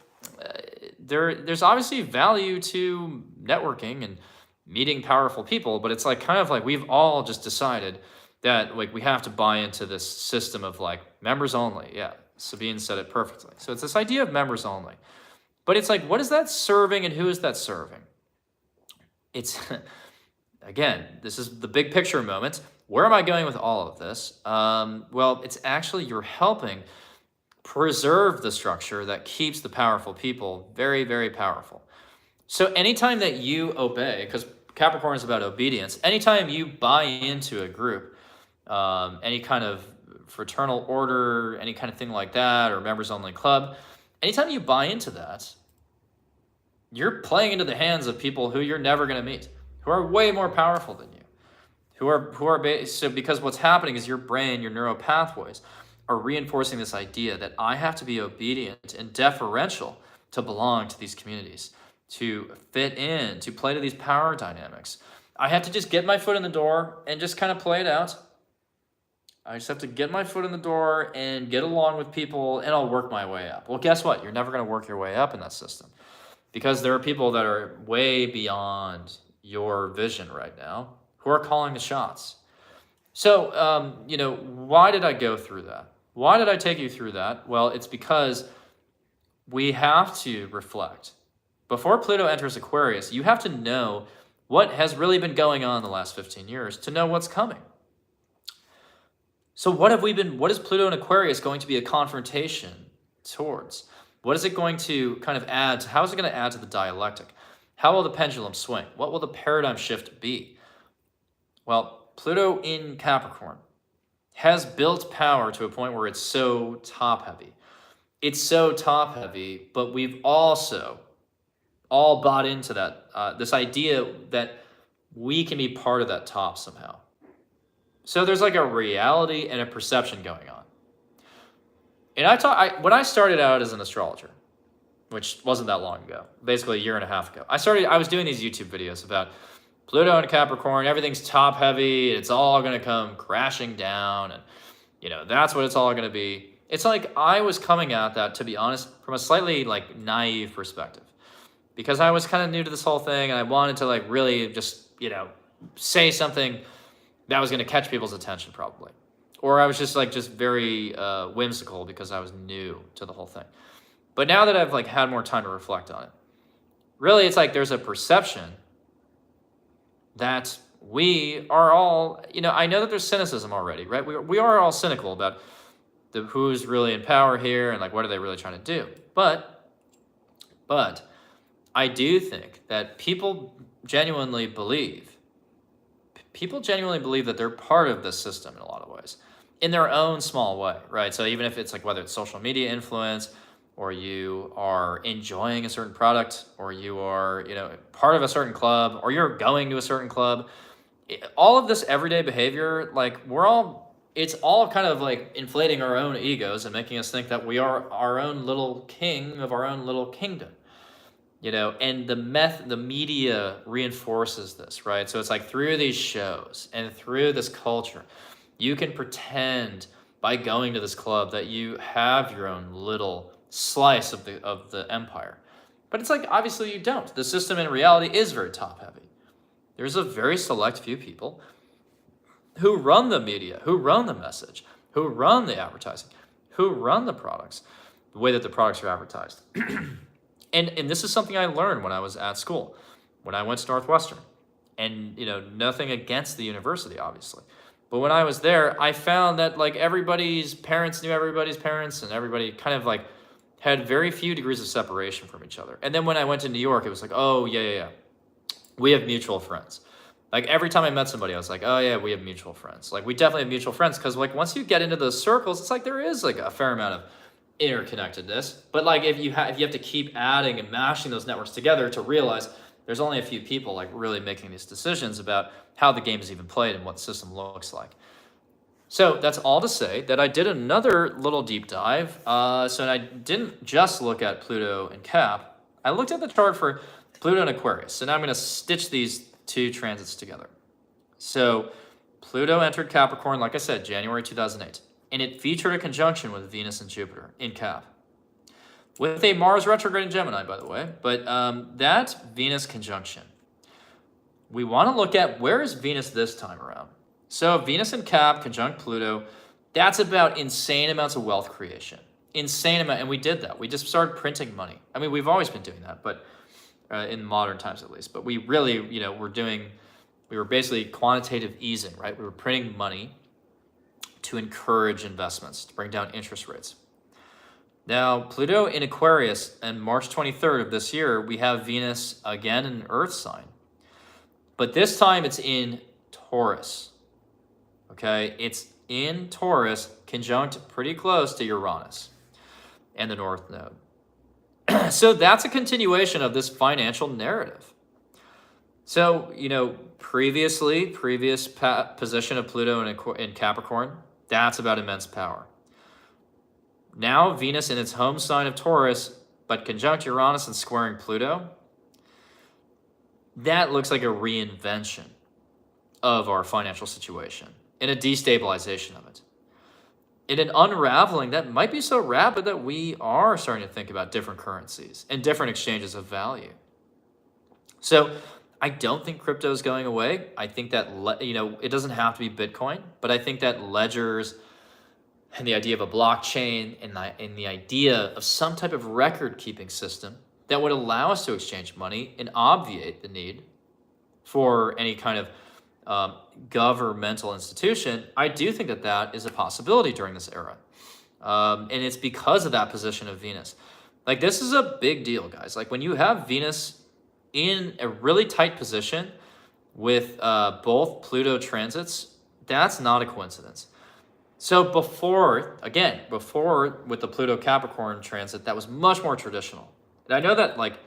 there's obviously value to networking and meeting powerful people, but it's like kind of like we've all just decided that like we have to buy into this system of like members only. Yeah, Sabine said it perfectly. So it's this idea of members only. But it's like, what is that serving and who is that serving? It's, again, this is the big picture moment. Where am I going with all of this? Well, it's actually you're helping preserve the structure that keeps the powerful people very, very powerful. So anytime that you obey, because Capricorn is about obedience, anytime you buy into a group, any kind of fraternal order, any kind of thing like that, or members only club, anytime you buy into that, you're playing into the hands of people who you're never going to meet, who are way more powerful than you, so because what's happening is your brain, your neural pathways are reinforcing this idea that I have to be obedient and deferential to belong to these communities, to fit in, to play to these power dynamics. I have to just get my foot in the door and just kind of play it out. I just have to get my foot in the door and get along with people, and I'll work my way up. Well, guess what? You're never going to work your way up in that system, because there are people that are way beyond your vision right now who are calling the shots. So, why did I go through that? Why did I take you through that? Well, it's because we have to reflect. Before Pluto enters Aquarius, you have to know what has really been going on the last 15 years to know what's coming. So what is Pluto in Aquarius going to be a confrontation towards? What is it going to kind of add to, how is it going to add to the dialectic? How will the pendulum swing? What will the paradigm shift be? Well, Pluto in Capricorn has built power to a point where it's so top heavy. It's so top heavy, but we've also all bought into that, this idea that we can be part of that top somehow. So there's like a reality and a perception going on. And when I started out as an astrologer, which wasn't that long ago, basically a year and a half ago, I was doing these YouTube videos about Pluto and Capricorn, everything's top heavy, it's all going to come crashing down, and that's what it's all going to be. It's like I was coming at that, to be honest, from a slightly like naive perspective, because I was kind of new to this whole thing, and I wanted to like really just say something that was going to catch people's attention probably. Or I was just very whimsical because I was new to the whole thing. But now that I've like had more time to reflect on it, really it's like there's a perception that we are all, I know that there's cynicism already, right? We are all cynical about who's really in power here and like what are they really trying to do. But I do think that people genuinely believe that they're part of this system in a lot of ways, in their own small way, right? So even if it's like whether it's social media influence, or you are enjoying a certain product, or you are part of a certain club, or you're going to a certain club, all of this everyday behavior, like it's all kind of like inflating our own egos and making us think that we are our own little king of our own little kingdom. And the media reinforces this, right? So it's like through these shows and through this culture, you can pretend by going to this club that you have your own little slice of the empire. But it's like, obviously you don't. The system in reality is very top heavy. There's a very select few people who run the media, who run the message, who run the advertising, who run the products, the way that the products are advertised. And this is something I learned when I was at school, when I went to Northwestern. And, nothing against the university, obviously. But when I was there, I found that like everybody's parents knew everybody's parents, and everybody kind of like had very few degrees of separation from each other. And then when I went to New York, it was like, oh, yeah. We have mutual friends. Like every time I met somebody, I was like, oh yeah, we have mutual friends. Like we definitely have mutual friends, because like once you get into those circles, it's like there is like a fair amount of interconnectedness. But like if you have to keep adding and mashing those networks together to realize there's only a few people like really making these decisions about how the game is even played and what the system looks like. So that's all to say that I did another little deep dive. So I didn't just look at Pluto and Cap. I looked at the chart for Pluto and Aquarius. So now I'm going to stitch these two transits together. So Pluto entered Capricorn, like I said, January 2008. And it featured a conjunction with Venus and Jupiter in Cap, with a Mars retrograde in Gemini, by the way. But that Venus conjunction we want to look at where is Venus this time around. So Venus in Cap conjunct Pluto, that's about insane amounts of wealth creation. Insane amount, and we did that. We just started printing money. I mean, we've always been doing that, but in modern times at least. But we really, we were basically quantitative easing, right? We were printing money to encourage investments, to bring down interest rates. Now, Pluto in Aquarius, and March 23rd of this year, we have Venus again in an Earth sign. But this time it's in Taurus, okay? It's in Taurus, conjunct pretty close to Uranus and the North Node. So that's a continuation of this financial narrative. So, previous position of Pluto in Capricorn, that's about immense power. Now Venus in its home sign of Taurus, but conjunct Uranus and squaring Pluto, that looks like a reinvention of our financial situation and a destabilization of it. In an unraveling that might be so rapid that we are starting to think about different currencies and different exchanges of value. So I don't think crypto is going away. I think that, it doesn't have to be Bitcoin, but I think that ledgers and the idea of a blockchain and the idea of some type of record-keeping system that would allow us to exchange money and obviate the need for any kind of governmental institution, I do think that that is a possibility during this era. And it's because of that position of Venus. Like, this is a big deal, guys. Like, when you have Venus in a really tight position with both Pluto transits, that's not a coincidence. So before with the Pluto Capricorn transit, that was much more traditional. And I know that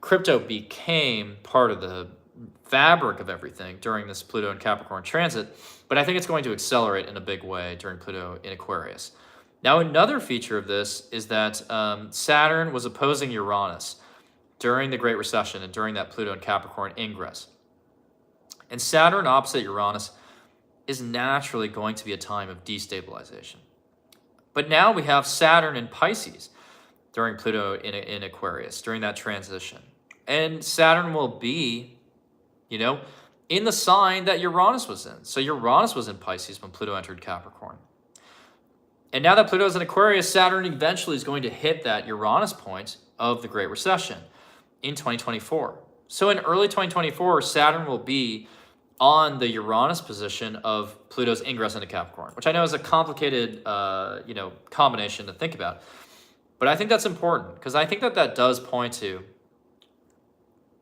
crypto became part of the fabric of everything during this Pluto and Capricorn transit, but I think it's going to accelerate in a big way during Pluto in Aquarius. Now, another feature of this is that Saturn was opposing Uranus during the Great Recession and during that Pluto and Capricorn ingress. And Saturn opposite Uranus is naturally going to be a time of destabilization. But now we have Saturn in Pisces during Pluto in Aquarius, during that transition. And Saturn will be, in the sign that Uranus was in. So Uranus was in Pisces when Pluto entered Capricorn. And now that Pluto is in Aquarius, Saturn eventually is going to hit that Uranus point of the Great Recession in 2024. So in early 2024, Saturn will be on the Uranus position of Pluto's ingress into Capricorn, which I know is a complicated, combination to think about. But I think that's important because I think that that does point to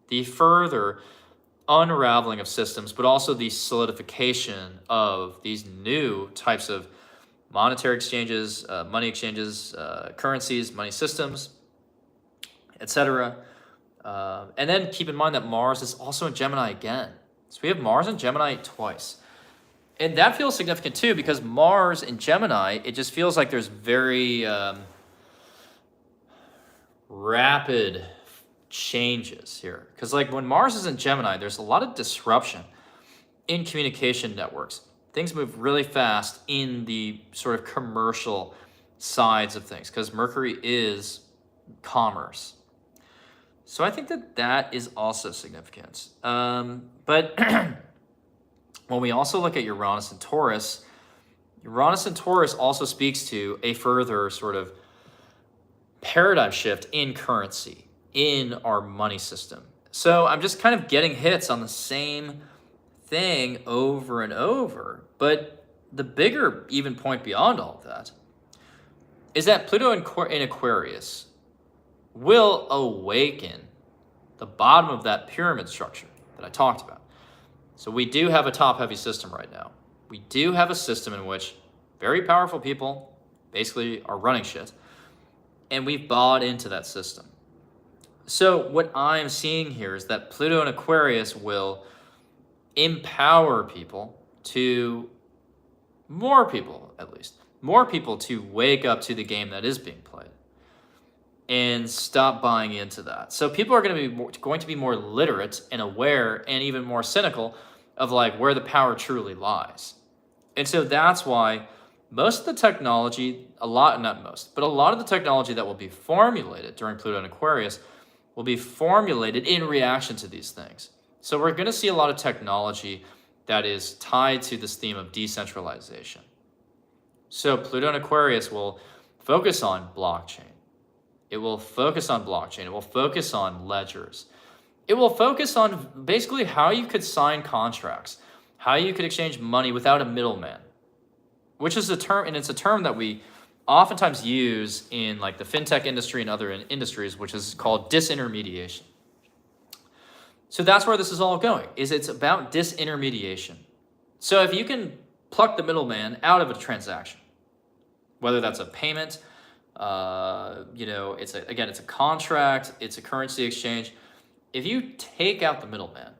the further unraveling of systems, but also the solidification of these new types of monetary exchanges, money exchanges, currencies, money systems, etc. And then keep in mind that Mars is also in Gemini again. So we have Mars in Gemini twice. And that feels significant too, because Mars in Gemini, it just feels like there's very rapid changes here. Because when Mars is in Gemini, there's a lot of disruption in communication networks. Things move really fast in the sort of commercial sides of things, because Mercury is commerce. So I think that that is also significant. But when we also look at Uranus and Taurus also speaks to a further sort of paradigm shift in currency, in our money system. So I'm just kind of getting hits on the same thing over and over. But the bigger even point beyond all of that is that Pluto in Aquarius will awaken the bottom of that pyramid structure that I talked about. So we do have a top-heavy system right now. We do have a system in which very powerful people basically are running shit, and we've bought into that system. So what I'm seeing here is that Pluto in Aquarius will empower people to, more people to wake up to the game that is being played and stop buying into that. So people are going to be more literate and aware and even more cynical of where the power truly lies. And so that's why most of the technology, a lot of the technology that will be formulated during Pluto in Aquarius will be formulated in reaction to these things. So we're going to see a lot of technology that is tied to this theme of decentralization. So Pluto in Aquarius will focus on blockchain. It will focus on blockchain. It will focus on ledgers. It will focus on basically how you could sign contracts, how you could exchange money without a middleman, which is a term, and it's a term that we oftentimes use in like the fintech industry and other industries, which is called disintermediation. So that's where this is all going, is it's about disintermediation. So if you can pluck the middleman out of a transaction, whether that's a payment, it's a contract, it's a currency exchange. If you take out the middleman,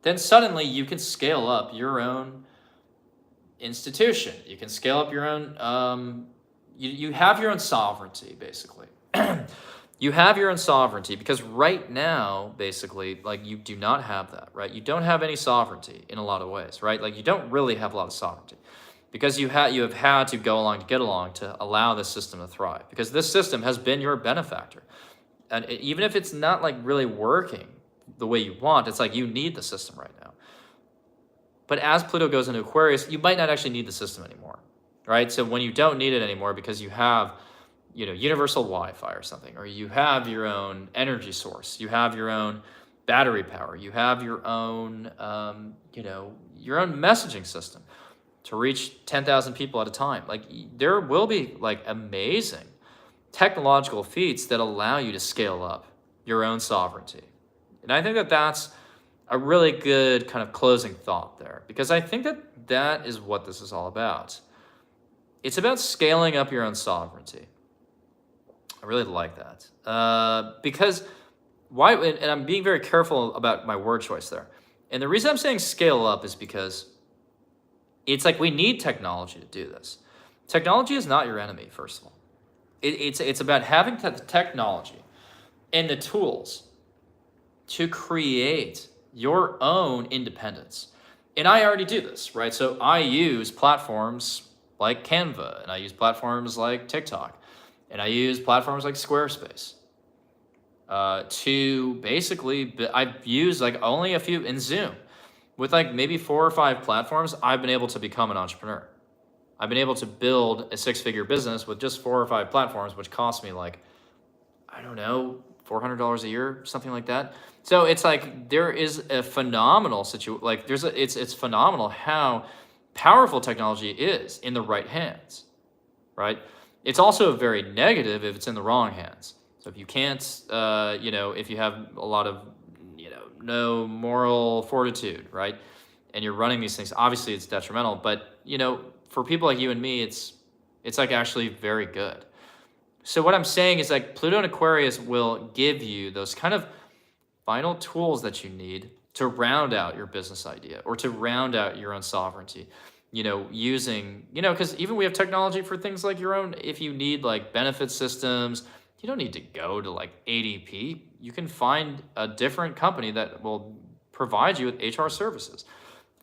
then suddenly you can scale up your own institution. You can scale up your own, you have your own sovereignty, basically. You have your own sovereignty because right now, basically, like you do not have that, right? You don't have any sovereignty in a lot of ways, right? Like you don't really have a lot of sovereignty because you have had to go along to get along to allow this system to thrive because this system has been your benefactor. And even if it's not like really working the way you want, it's like you need the system right now. But as Pluto goes into Aquarius, you might not actually need the system anymore, right? So when you don't need it anymore because you have, universal Wi-Fi or something, or you have your own energy source, you have your own battery power, you have your own, your own messaging system to reach 10,000 people at a time. Like there will be like amazing technological feats that allow you to scale up your own sovereignty. And I think that that's a really good kind of closing thought there, because I think that that is what this is all about. It's about scaling up your own sovereignty. I really like that. Because why, and I'm being very careful about my word choice there. And the reason I'm saying scale up is because it's like we need technology to do this. Technology is not your enemy, first of all. It's about having the technology and the tools to create your own independence. And I already do this, right? So I use platforms like Canva, and I use platforms like TikTok, and I use platforms like Squarespace to basically, I've used like only a few in Zoom. With like maybe 4 or 5 platforms, I've been able to become an entrepreneur. I've been able to build a 6-figure business with just 4 or 5 platforms, which cost me like, I don't know, $400 a year, something like that. So it's like there is a phenomenal situation. Like it's phenomenal how powerful technology is in the right hands, right? It's also very negative if it's in the wrong hands. So if you can't, if you have a lot of, no moral fortitude, right? And you're running these things, obviously it's detrimental, but, for people like you and me, it's like actually very good. So what I'm saying is like Pluto in Aquarius will give you those kind of final tools that you need to round out your business idea or to round out your own sovereignty, using, because even we have technology for things like your own, if you need like benefit systems, you don't need to go to like ADP. You can find a different company that will provide you with HR services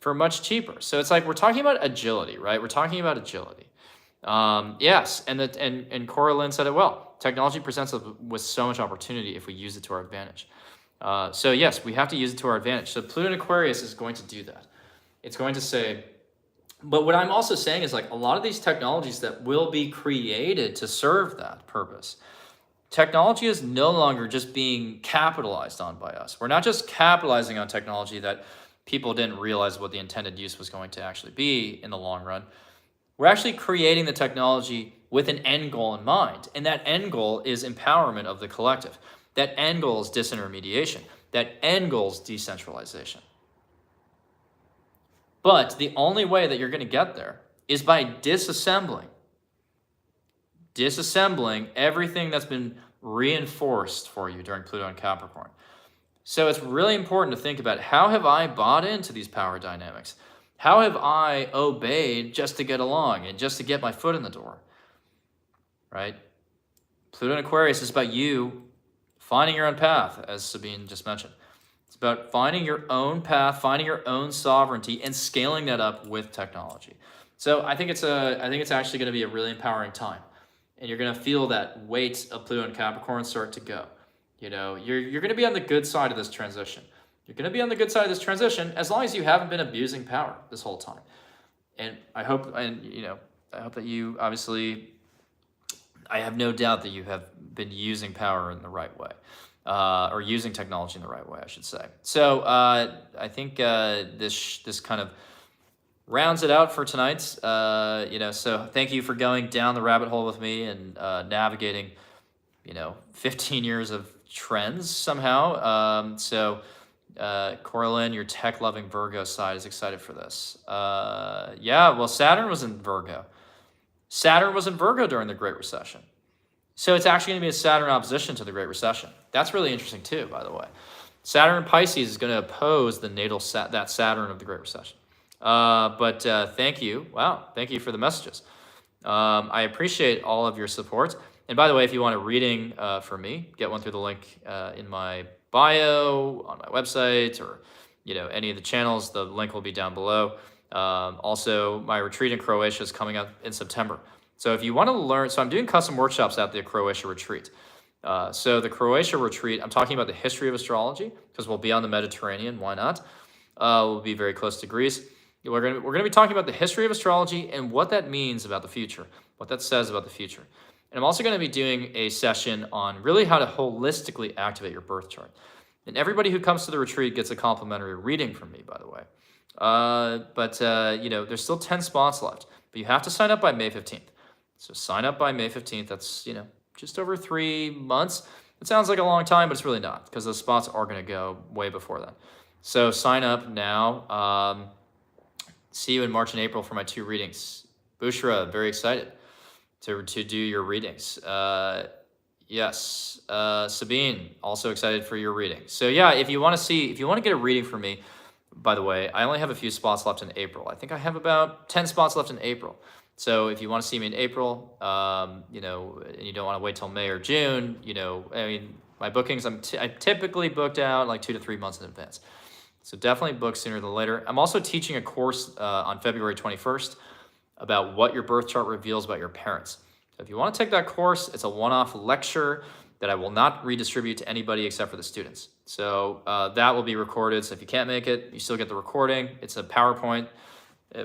for much cheaper. So it's like we're talking about agility, right? We're talking about agility. Yes, and Cora Lynn said it well. Technology presents us with so much opportunity if we use it to our advantage. So yes, we have to use it to our advantage. So Pluto in Aquarius is going to do that. It's going to say, but what I'm also saying is like a lot of these technologies that will be created to serve that purpose. Technology is no longer just being capitalized on by us. We're not just capitalizing on technology that people didn't realize what the intended use was going to actually be in the long run. We're actually creating the technology with an end goal in mind. And that end goal is empowerment of the collective. That end goal is disintermediation. That end goal is decentralization. But the only way that you're going to get there is by disassembling everything that's been reinforced for you during Pluto and Capricorn. So it's really important to think about, how have I bought into these power dynamics? How have I obeyed just to get along and just to get my foot in the door, right? Pluto in Aquarius is about you finding your own path, as Sabine just mentioned. It's about finding your own path, finding your own sovereignty, and scaling that up with technology. So I think it's actually going to be a really empowering time, and you're going to feel that weight of Pluto and Capricorn start to go. You're going to be on the good side of this transition. You're going to be on the good side of this transition as long as you haven't been abusing power this whole time. And I hope that you, obviously, I have no doubt that you have been using power in the right way, or using technology in the right way, I should say. So I think this kind of rounds it out for tonight. So thank you for going down the rabbit hole with me and navigating, 15 years of trends somehow. Corlin, your tech-loving Virgo side is excited for this. Well, Saturn was in Virgo. Saturn was in Virgo during the Great Recession. So it's actually going to be a Saturn opposition to the Great Recession. That's really interesting too, by the way. Saturn in Pisces is going to oppose the natal that Saturn of the Great Recession. Thank you. Wow, thank you for the messages. I appreciate all of your support. And by the way, if you want a reading for me, get one through the link in my bio on my website, or any of the channels. The link will be down below. Also, my retreat in Croatia is coming up in September. So if you want to learn, I'm doing custom workshops at the Croatia retreat. So the Croatia retreat, I'm talking about the history of astrology, because we'll be on the Mediterranean. Why not? We'll be very close to Greece. We're gonna be talking about the history of astrology and what that means about the future, what that says about the future. And I'm also going to be doing a session on really how to holistically activate your birth chart. And everybody who comes to the retreat gets a complimentary reading from me, by the way. There's still 10 spots left, but you have to sign up by May 15th. So sign up by May 15th. That's, just over 3 months. It sounds like a long time, but it's really not, because those spots are going to go way before that. So sign up now. See you in March and April for my 2 readings. Bushra, very excited to do your readings. Yes. Sabine, also excited for your reading. So yeah, if you want to get a reading from me, by the way, I only have a few spots left in April. I think I have about 10 spots left in April. So if you want to see me in April, and you don't want to wait till May or June, my bookings, I'm typically booked out like 2 to 3 months in advance. So definitely book sooner than later. I'm also teaching a course on February 21st about what your birth chart reveals about your parents. So if you want to take that course, it's a one-off lecture that I will not redistribute to anybody except for the students. So that will be recorded. So if you can't make it, you still get the recording. It's a PowerPoint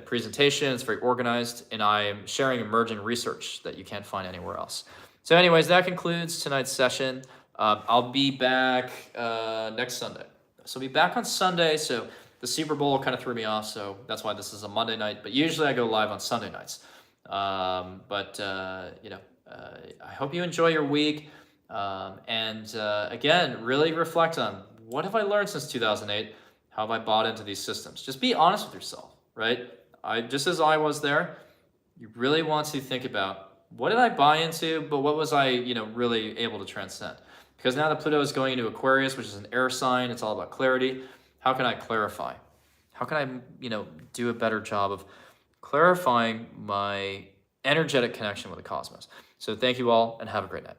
presentation. It's very organized. And I am sharing emerging research that you can't find anywhere else. So anyways, that concludes tonight's session. I'll be back next Sunday. So I'll be back on Sunday. So the Super Bowl kind of threw me off, so that's why this is a Monday night. But usually I go live on Sunday nights. I hope you enjoy your week. Again, really reflect on, what have I learned since 2008? How have I bought into these systems? Just be honest with yourself, right? Just as I was there, you really want to think about, what did I buy into, but what was I, really able to transcend? Because now that Pluto is going into Aquarius, which is an air sign, it's all about clarity. How can I clarify? How can I, do a better job of clarifying my energetic connection with the cosmos? So thank you all, and have a great night.